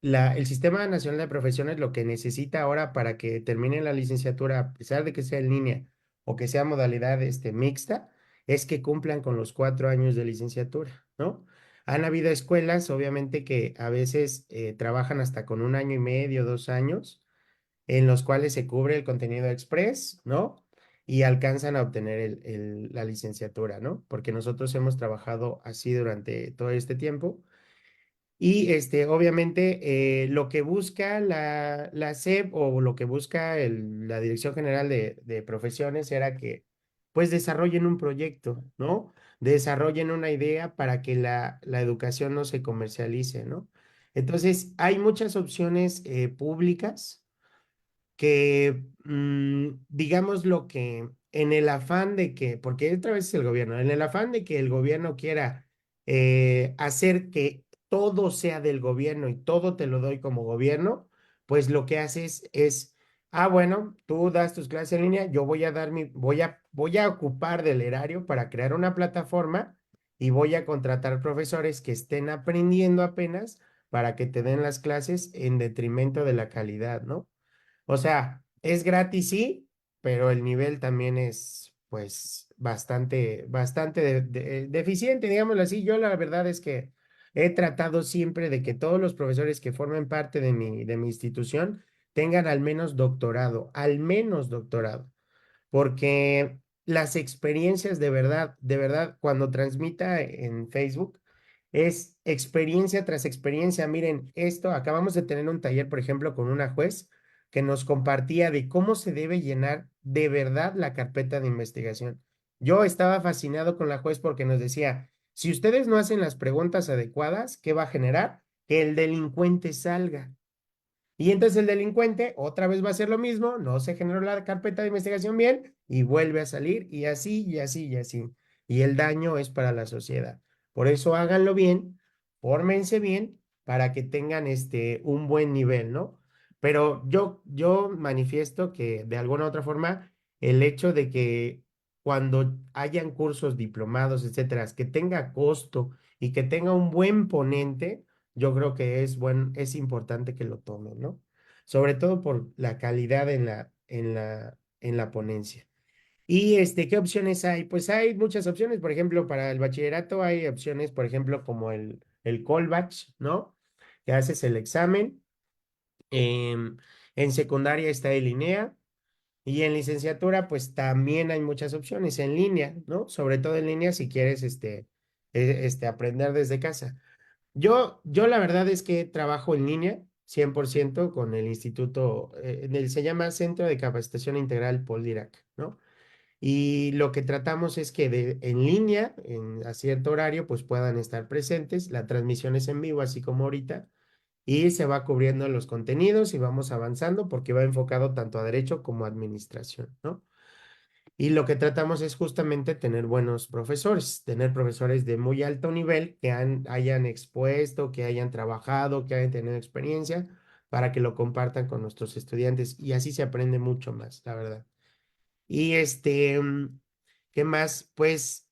el Sistema Nacional de Profesiones lo que necesita ahora para que termine la licenciatura, a pesar de que sea en línea o que sea modalidad mixta, es que cumplan con los 4 años de licenciatura, ¿no? Han habido escuelas, obviamente, que a veces trabajan hasta con 1 año y medio, 2 años, en los cuales se cubre el contenido express, ¿no? Y alcanzan a obtener la licenciatura, ¿no? Porque nosotros hemos trabajado así durante todo este tiempo. Y obviamente, lo que busca la SEP o lo que busca la Dirección General de Profesiones era que pues desarrollen un proyecto, ¿no? Desarrollen una idea para que la educación no se comercialice, ¿no? Entonces, hay muchas opciones públicas que, digamos lo que en el afán de que, porque otra vez es el gobierno, en el afán de que el gobierno quiera hacer que todo sea del gobierno y todo te lo doy como gobierno, pues lo que haces es, bueno, tú das tus clases en línea, yo voy a dar voy a ocupar del erario para crear una plataforma y voy a contratar profesores que estén aprendiendo apenas para que te den las clases en detrimento de la calidad, ¿no? O sea, es gratis, sí, pero el nivel también es, pues, bastante deficiente, digámoslo así. Yo la verdad es que he tratado siempre de que todos los profesores que formen parte de mi institución tengan al menos doctorado, porque las experiencias de verdad, cuando transmita en Facebook, es experiencia tras experiencia. Miren, esto, acabamos de tener un taller, por ejemplo, con una juez que nos compartía de cómo se debe llenar de verdad la carpeta de investigación. Yo estaba fascinado con la juez porque nos decía, si ustedes no hacen las preguntas adecuadas, ¿qué va a generar? Que el delincuente salga. Y entonces el delincuente otra vez va a hacer lo mismo, no se generó la carpeta de investigación bien y vuelve a salir y así y así y así. Y el daño es para la sociedad. Por eso háganlo bien, fórmense bien para que tengan un buen nivel, ¿no? Pero yo manifiesto que de alguna u otra forma el hecho de que cuando hayan cursos diplomados, etcétera, que tenga costo y que tenga un buen ponente, yo creo que es importante que lo tomen, ¿no? Sobre todo por la calidad en la ponencia. Y ¿qué opciones hay? Pues hay muchas opciones. Por ejemplo, para el bachillerato hay opciones, por ejemplo, como el Colbatch, ¿no? Que haces el examen. em, En secundaria está el INEA y en licenciatura pues también hay muchas opciones en línea, ¿no? Sobre todo en línea si quieres aprender desde casa. Yo la verdad es que trabajo en línea 100% con el instituto, se llama Centro de Capacitación Integral Paul Dirac, ¿no? Y lo que tratamos es que en línea, a cierto horario, pues puedan estar presentes. La transmisión es en vivo, así como ahorita, y se va cubriendo los contenidos y vamos avanzando porque va enfocado tanto a derecho como a administración, ¿no? Y lo que tratamos es justamente tener buenos profesores, tener profesores de muy alto nivel que hayan expuesto, que hayan trabajado, que hayan tenido experiencia, para que lo compartan con nuestros estudiantes y así se aprende mucho más, la verdad. Y ¿qué más? Pues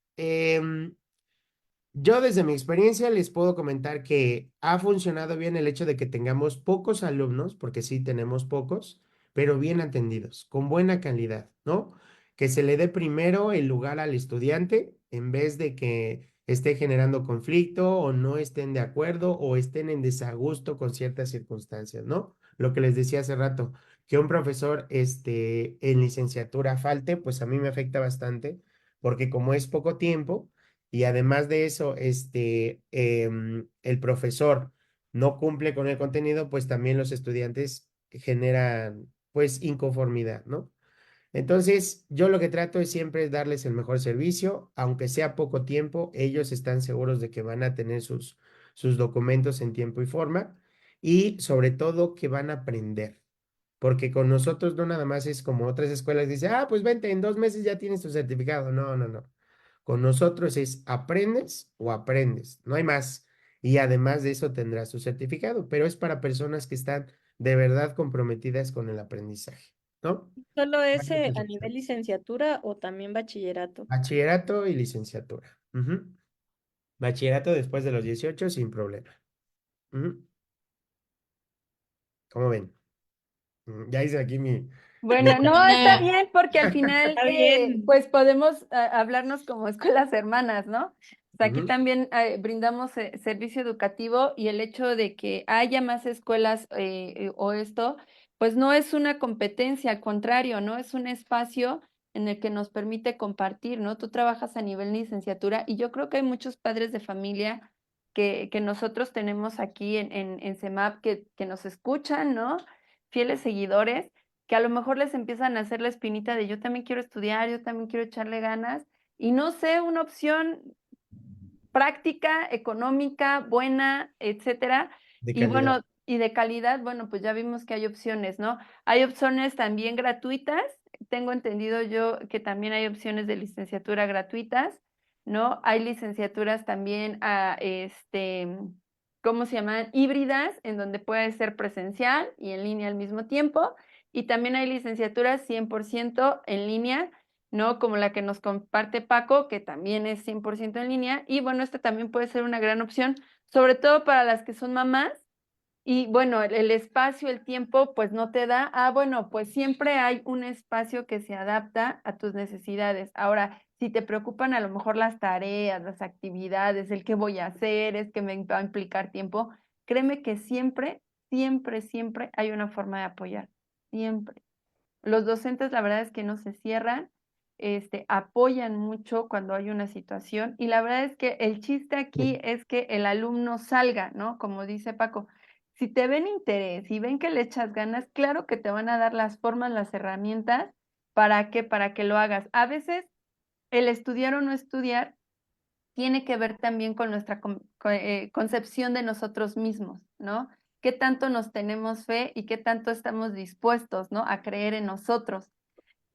yo desde mi experiencia les puedo comentar que ha funcionado bien el hecho de que tengamos pocos alumnos, porque sí tenemos pocos, pero bien atendidos, con buena calidad, ¿no? Que se le dé primero el lugar al estudiante en vez de que esté generando conflicto o no estén de acuerdo o estén en desagusto con ciertas circunstancias, ¿no? Lo que les decía hace rato, que un profesor en licenciatura falte, pues a mí me afecta bastante, porque como es poco tiempo, y además de eso, el profesor no cumple con el contenido, pues también los estudiantes generan, pues, inconformidad, ¿no? Entonces, yo lo que trato es siempre darles el mejor servicio, aunque sea poco tiempo, ellos están seguros de que van a tener sus documentos en tiempo y forma, y sobre todo que van a aprender. Porque con nosotros no nada más es como otras escuelas, dice, ah, pues vente, en 2 meses ya tienes tu certificado. No, no, no. Con nosotros es aprendes o aprendes, no hay más. Y además de eso tendrás tu certificado, pero es para personas que están de verdad comprometidas con el aprendizaje, ¿no? ¿Solo Hay ese muchas a nivel opciones. licenciatura o también bachillerato? Bachillerato y licenciatura. Ujú. Bachillerato después de los 18 sin problema. Ujú. ¿Cómo ven? Ya hice aquí mi Bueno, no, está comentario. bien porque al final, Está bien. pues podemos hablarnos como escuelas hermanas, ¿no? O sea, aquí Ujú. también brindamos servicio educativo y el hecho de que haya más escuelas o esto, pues no es una competencia, al contrario, ¿no? Es un espacio en el que nos permite compartir, ¿no? Tú trabajas a nivel licenciatura y yo creo que hay muchos padres de familia que nosotros tenemos aquí en CEMAP que nos escuchan, ¿no? Fieles seguidores que a lo mejor les empiezan a hacer la espinita de yo también quiero estudiar, yo también quiero echarle ganas, y no sé, una opción práctica, económica, buena, etcétera. De Y calidad. bueno, y de calidad, bueno, pues ya vimos que hay opciones, ¿no? Hay opciones también gratuitas. Tengo entendido yo que también hay opciones de licenciatura gratuitas, ¿no? Hay licenciaturas también ¿cómo se llaman? Híbridas, en donde puede ser presencial y en línea al mismo tiempo. Y también hay licenciaturas 100% en línea, ¿no? Como la que nos comparte Paco, que también es 100% en línea. Y bueno, esta también puede ser una gran opción, sobre todo para las que son mamás. Y bueno, el espacio, el tiempo, pues no te da. Ah, bueno, pues siempre hay un espacio que se adapta a tus necesidades. Ahora, si te preocupan a lo mejor las tareas, las actividades, el qué voy a hacer, es que me va a implicar tiempo, créeme que siempre, siempre, siempre hay una forma de apoyar. Siempre. Los docentes, la verdad es que no se cierran, apoyan mucho cuando hay una situación y la verdad es que el chiste aquí es que el alumno salga, ¿no? Como dice Paco, si te ven interés y ven que le echas ganas, claro que te van a dar las formas, las herramientas, para que lo hagas. A veces el estudiar o no estudiar tiene que ver también con nuestra concepción de nosotros mismos, ¿no? ¿Qué tanto nos tenemos fe y qué tanto estamos dispuestos, ¿no? A creer en nosotros?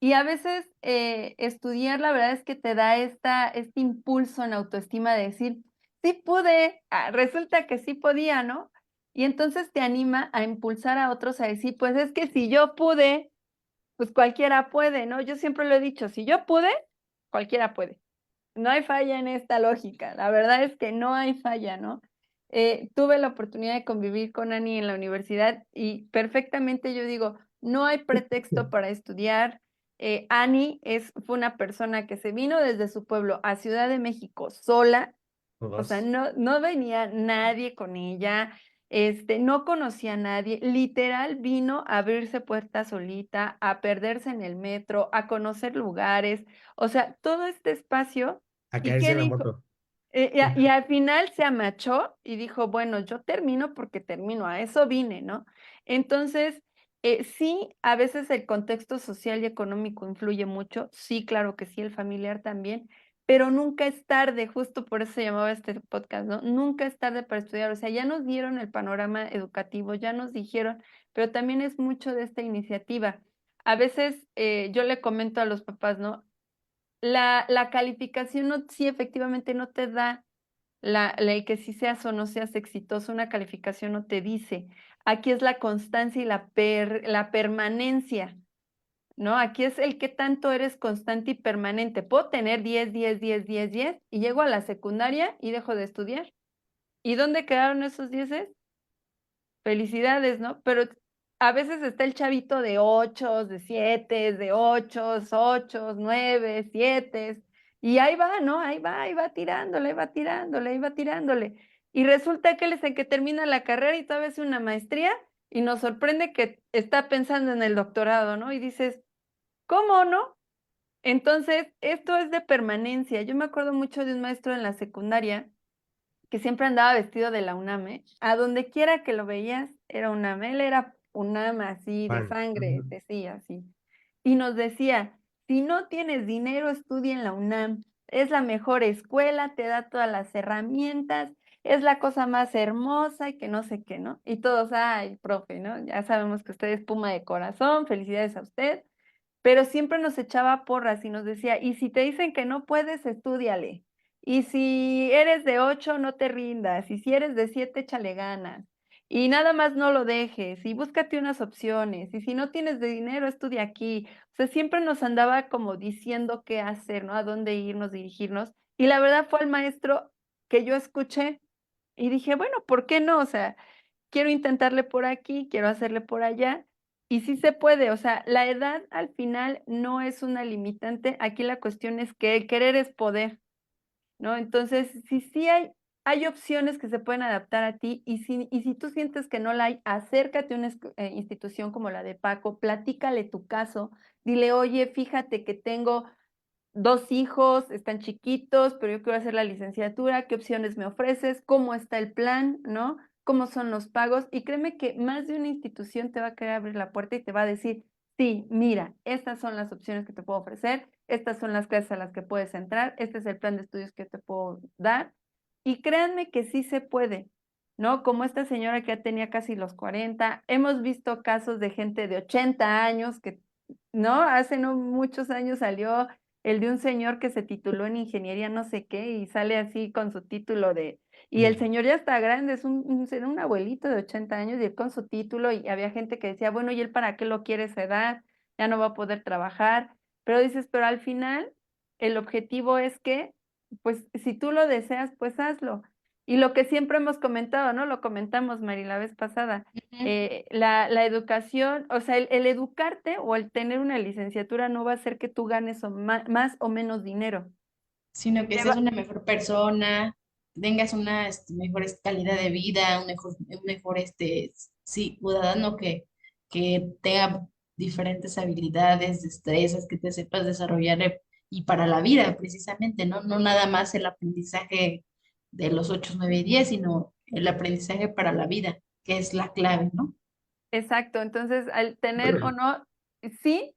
Y a veces estudiar, la verdad es que te da este impulso en autoestima de decir, sí pude, resulta que sí podía, ¿no? Y entonces te anima a impulsar a otros a decir, pues es que si yo pude, pues cualquiera puede, ¿no? Yo siempre lo he dicho, si yo pude, cualquiera puede. No hay falla en esta lógica, la verdad es que no hay falla, ¿no? Tuve la oportunidad de convivir con Ani en la universidad y perfectamente yo digo, no hay pretexto para estudiar. Ani fue una persona que se vino desde su pueblo a Ciudad de México sola, o sea, Todos. no venía nadie con ella. no conocía a nadie, literal vino a abrirse puertas solita, a perderse en el metro, a conocer lugares, o sea, todo este espacio. A ¿Y caerse qué en la dijo? moto. Y al final se amachó y dijo, bueno, yo termino porque termino, a eso vine, ¿no? Entonces, sí, a veces el contexto social y económico influye mucho, sí, claro que sí, el familiar también, pero nunca es tarde, justo por eso se llamaba este podcast, ¿no? Nunca es tarde para estudiar, o sea, ya nos dieron el panorama educativo, ya nos dijeron, pero también es mucho de esta iniciativa. A veces yo le comento a los papás, ¿no? La calificación no, sí efectivamente no te da el que si seas o no seas exitoso, una calificación no te dice. Aquí es la constancia y la permanencia, ¿no? Aquí es el que tanto eres constante y permanente. Puedo tener 10, 10, 10, 10, 10 y llego a la secundaria y dejo de estudiar. ¿Y dónde quedaron esos 10? Felicidades, ¿no? Pero a veces está el chavito de 8, de 7, de 8, 9, 7, y ahí va, ¿no? Ahí va tirándole, ahí va tirándole, ahí va tirándole. Y resulta que él es el que termina la carrera y todavía hace una maestría y nos sorprende que está pensando en el doctorado, ¿no? Y dices, ¿cómo no? Entonces, esto es de permanencia. Yo me acuerdo mucho de un maestro en la secundaria que siempre andaba vestido de la UNAM, a donde quiera que lo veías era UNAM, él era UNAM así, de Juan. sangre, Ujú. decía así. Y nos decía, si no tienes dinero, estudia en la UNAM, es la mejor escuela, te da todas las herramientas, es la cosa más hermosa y que no sé qué, ¿no? Y todos, ay, profe, ¿no? Ya sabemos que usted es puma de corazón, felicidades a usted, pero siempre nos echaba porras y nos decía, y si te dicen que no puedes, estúdiale. Y si eres de 8, no te rindas. Y si eres de 7, échale ganas. Y nada más no lo dejes. Y búscate unas opciones. Y si no tienes de dinero, estudia aquí. O sea, siempre nos andaba como diciendo qué hacer, ¿no? A dónde irnos, dirigirnos. Y la verdad fue el maestro que yo escuché y dije, bueno, ¿por qué no? O sea, quiero intentarle por aquí, quiero hacerle por allá, y sí se puede, o sea, la edad al final no es una limitante, aquí la cuestión es que el querer es poder, ¿no? Entonces, si sí hay opciones que se pueden adaptar a ti, y si tú sientes que no la hay, acércate a una institución como la de Paco, platícale tu caso, dile, oye, fíjate que tengo 2 hijos, están chiquitos, pero yo quiero hacer la licenciatura, ¿qué opciones me ofreces? ¿Cómo está el plan? ¿No? ¿Cómo son los pagos? Y créeme que más de una institución te va a querer abrir la puerta y te va a decir, sí, mira, estas son las opciones que te puedo ofrecer, estas son las clases a las que puedes entrar, este es el plan de estudios que te puedo dar. Y créanme que sí se puede, ¿no? Como esta señora que ya tenía casi los 40, hemos visto casos de gente de 80 años que, ¿no? Hace no muchos años salió el de un señor que se tituló en ingeniería no sé qué y sale así con su título y el Mm. señor ya está grande, era un abuelito de 80 años y él con su título y había gente que decía, bueno, ¿y él para qué lo quiere esa edad? Ya no va a poder trabajar, pero dices, pero al final el objetivo es que, pues, si tú lo deseas, pues hazlo. Y lo que siempre hemos comentado, ¿no? Lo comentamos, Mari, la vez pasada, Ujú. la educación, o sea, el educarte o el tener una licenciatura no va a hacer que tú ganes más o menos dinero. Sino que Te seas va- una mejor persona, tengas una mejor calidad de vida, un mejor sí, ciudadano que tenga diferentes habilidades, destrezas, que te sepas desarrollar y para la vida precisamente, ¿no? No nada más el aprendizaje de los 8 9 y 10, sino el aprendizaje para la vida, que es la clave, ¿no? Exacto, entonces al tener o no, sí,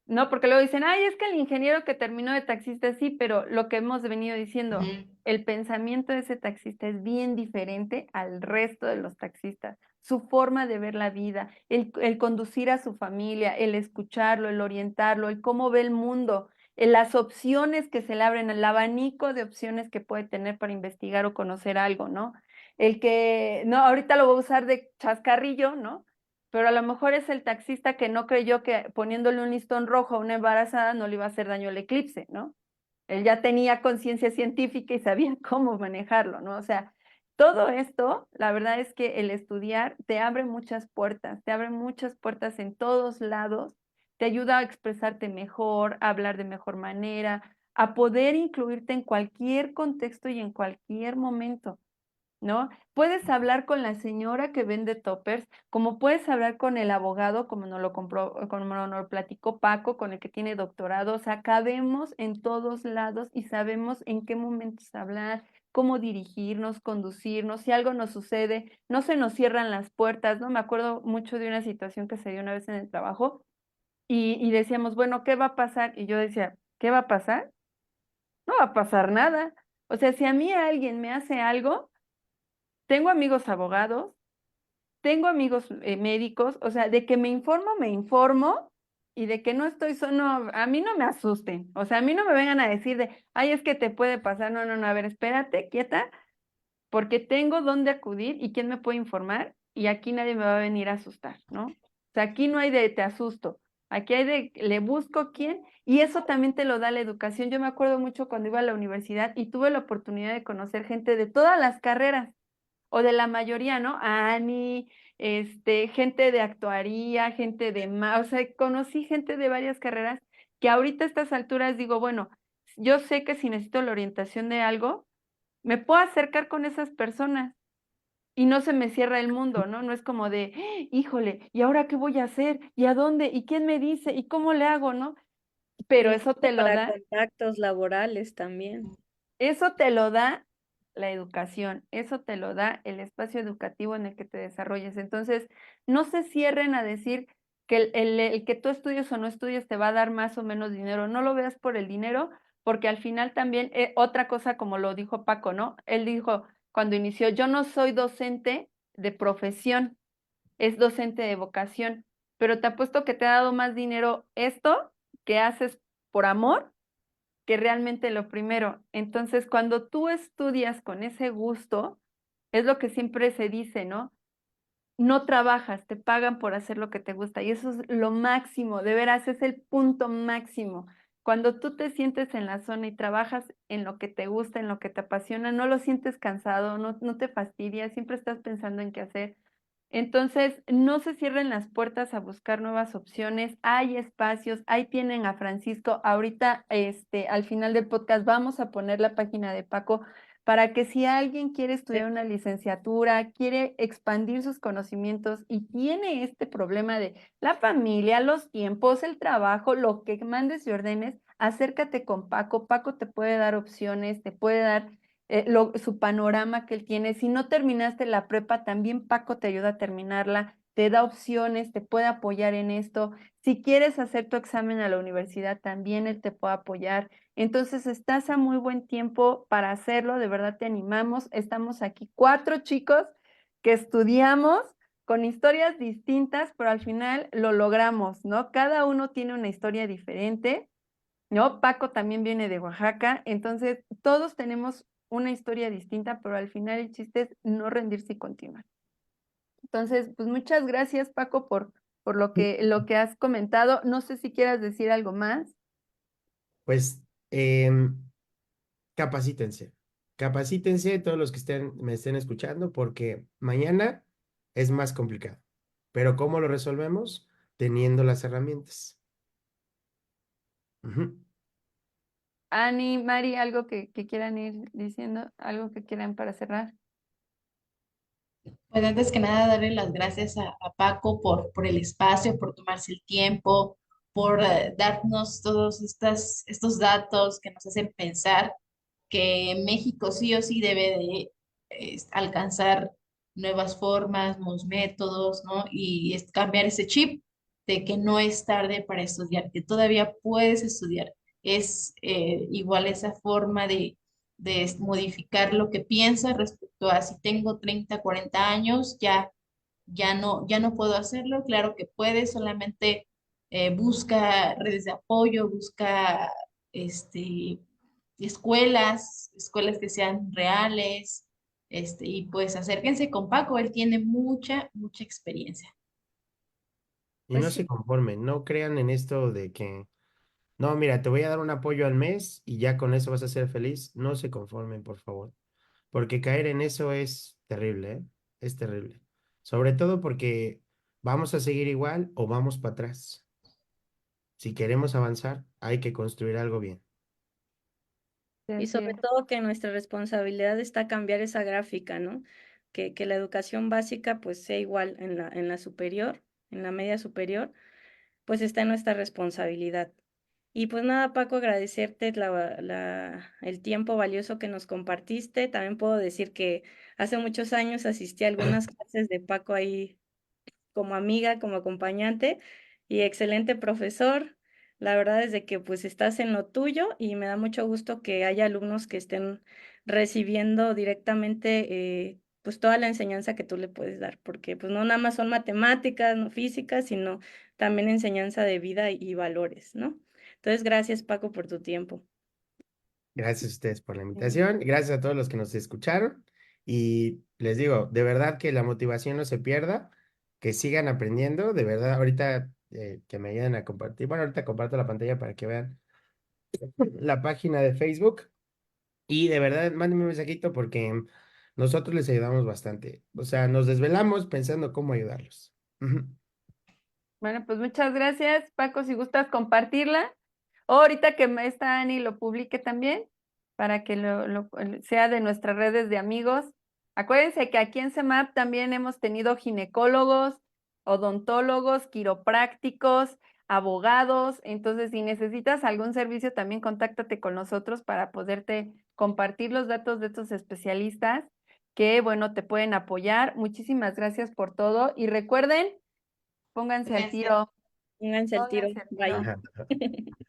no, porque luego dicen, ay, es que el ingeniero que terminó de taxista, sí, pero lo que hemos venido diciendo, Ujú. el pensamiento de ese taxista es bien diferente al resto de los taxistas. Su forma de ver la vida, el conducir a su familia, el escucharlo, el orientarlo, el cómo ve el mundo, las opciones que se le abren, el abanico de opciones que puede tener para investigar o conocer algo, ¿no? El que, no, ahorita lo voy a usar de chascarrillo, ¿no? Pero a lo mejor es el taxista que no creyó que poniéndole un listón rojo a una embarazada no le iba a hacer daño el eclipse, ¿no? Él ya tenía conciencia científica y sabía cómo manejarlo, ¿no? O sea, todo esto, la verdad es que el estudiar te abre muchas puertas, te abre muchas puertas en todos lados, te ayuda a expresarte mejor, a hablar de mejor manera, a poder incluirte en cualquier contexto y en cualquier momento. ¿no? Puedes hablar con la señora que vende toppers, como puedes hablar con el abogado, como nos lo platicó Paco, con el que tiene doctorado. O sea, cabemos en todos lados y sabemos en qué momentos hablar, cómo dirigirnos, conducirnos, si algo nos sucede, no se nos cierran las puertas, ¿no? Me acuerdo mucho de una situación que se dio una vez en el trabajo y decíamos, bueno, ¿qué va a pasar? Y yo decía, ¿qué va a pasar? No va a pasar nada. O sea, si a mí alguien me hace algo, tengo amigos abogados, tengo amigos médicos, o sea, de que me informo, y de que no estoy solo, a mí no me asusten, o sea, a mí no me vengan a decir de, ay, es que te puede pasar, no, no, no, a ver, espérate, quieta, porque tengo dónde acudir y quién me puede informar, y aquí nadie me va a venir a asustar, ¿no? O sea, aquí no hay de te asusto, aquí hay de le busco quién, y eso también te lo da la educación. Yo me acuerdo mucho cuando iba a la universidad y tuve la oportunidad de conocer gente de todas las carreras, o de la mayoría, ¿no? Ani, gente de actuaría, gente de o sea, conocí gente de varias carreras que ahorita a estas alturas digo, bueno, yo sé que si necesito la orientación de algo, me puedo acercar con esas personas y no se me cierra el mundo, ¿no? No es como de, híjole, ¿y ahora qué voy a hacer? ¿Y a dónde? ¿Y quién me dice? ¿Y cómo le hago, no? Pero eso Incluso te lo para da. contactos laborales también. Eso te lo da la educación, eso te lo da el espacio educativo en el que te desarrolles. Entonces, no se cierren a decir que el que tú estudies o no estudies te va a dar más o menos dinero. No lo veas por el dinero, porque al final también, otra cosa como lo dijo Paco, ¿no? Él dijo cuando inició, yo no soy docente de profesión, es docente de vocación, pero te apuesto que te ha dado más dinero esto que haces por amor que realmente lo primero. Entonces, cuando tú estudias con ese gusto, es lo que siempre se dice, ¿no? No trabajas, te pagan por hacer lo que te gusta y eso es lo máximo, de veras, es el punto máximo. Cuando tú te sientes en la zona y trabajas en lo que te gusta, en lo que te apasiona, no lo sientes cansado, no te fastidia, siempre estás pensando en qué hacer. Entonces, no se cierren las puertas a buscar nuevas opciones. Hay espacios, ahí tienen a Francisco. Ahorita, al final del podcast, vamos a poner la página de Paco para que si alguien quiere estudiar una licenciatura, quiere expandir sus conocimientos y tiene este problema de la familia, los tiempos, el trabajo, lo que mandes y ordenes, acércate con Paco. Paco te puede dar opciones, te puede dar su panorama que él tiene. Si no terminaste la prepa, también Paco te ayuda a terminarla, te da opciones, te puede apoyar en esto. Si quieres hacer tu examen a la universidad, también él te puede apoyar. Entonces, estás a muy buen tiempo para hacerlo, de verdad te animamos. Estamos aquí 4 chicos que estudiamos con historias distintas, pero al final lo logramos, ¿no? Cada uno tiene una historia diferente, ¿no? Paco también viene de Oaxaca, entonces todos tenemos una historia distinta, pero al final el chiste es no rendirse y continuar. Entonces, pues muchas gracias, Paco, por lo que has comentado. No sé si quieras decir algo más. Pues capacítense, capacítense todos los que me estén escuchando porque mañana es más complicado. Pero ¿cómo lo resolvemos? Teniendo las herramientas. Ujú. Ani, Mari, algo que quieran ir diciendo, algo que quieran para cerrar. Pues antes que nada, darle las gracias a Paco por el espacio, por tomarse el tiempo, por darnos todos estos datos que nos hacen pensar que México sí o sí debe de alcanzar nuevas formas, nuevos métodos, ¿no? Y es cambiar ese chip de que no es tarde para estudiar, que todavía puedes estudiar. Es igual esa forma de modificar lo que piensas respecto a si tengo 30 40 años, ya no puedo hacerlo. Claro que puedes, solamente busca redes de apoyo, busca este, escuelas que sean reales, y pues acérquense con Paco, él tiene mucha experiencia. Y Pues no se sí, conformen, no crean en esto de que, no, mira, te voy a dar un apoyo al mes y ya con eso vas a ser feliz. No se conformen, por favor, porque caer en eso es terrible, ¿eh? Es terrible. Sobre todo porque vamos a seguir igual o vamos para atrás. Si queremos avanzar, hay que construir algo bien. Sí, Y así sobre es. todo que nuestra responsabilidad está cambiar esa gráfica, ¿no? Que la educación básica pues sea igual en la superior, en la media superior, pues está en nuestra responsabilidad. Y pues nada, Paco, agradecerte el tiempo valioso que nos compartiste. También puedo decir que hace muchos años asistí a algunas clases de Paco ahí como amiga, como acompañante y excelente profesor. La verdad es de que pues estás en lo tuyo y me da mucho gusto que haya alumnos que estén recibiendo directamente pues toda la enseñanza que tú le puedes dar, porque pues no nada más son matemáticas, no físicas, sino también enseñanza de vida y valores, ¿no? Entonces, gracias Paco por tu tiempo. Gracias a ustedes por la Sí. invitación, gracias a todos los que nos escucharon y les digo, de verdad que la motivación no se pierda, que sigan aprendiendo, de verdad, ahorita que me ayuden a compartir, bueno, ahorita comparto la pantalla para que vean la página de Facebook y de verdad mándenme un mensajito porque nosotros les ayudamos bastante, o sea, nos desvelamos pensando cómo ayudarlos. Ujú. Bueno, pues muchas gracias, Paco, si gustas compartirla. O ahorita que esta Ani lo publique también, para que sea de nuestras redes de amigos. Acuérdense que aquí en CEMAP también hemos tenido ginecólogos, odontólogos, quiroprácticos, abogados. Entonces, si necesitas algún servicio, también contáctate con nosotros para poderte compartir los datos de estos especialistas que, bueno, te pueden apoyar. Muchísimas gracias por todo y recuerden, pónganse al Gracias. tiro, Pónganse el tiro. pónganse al tiro. Bye. Ajá.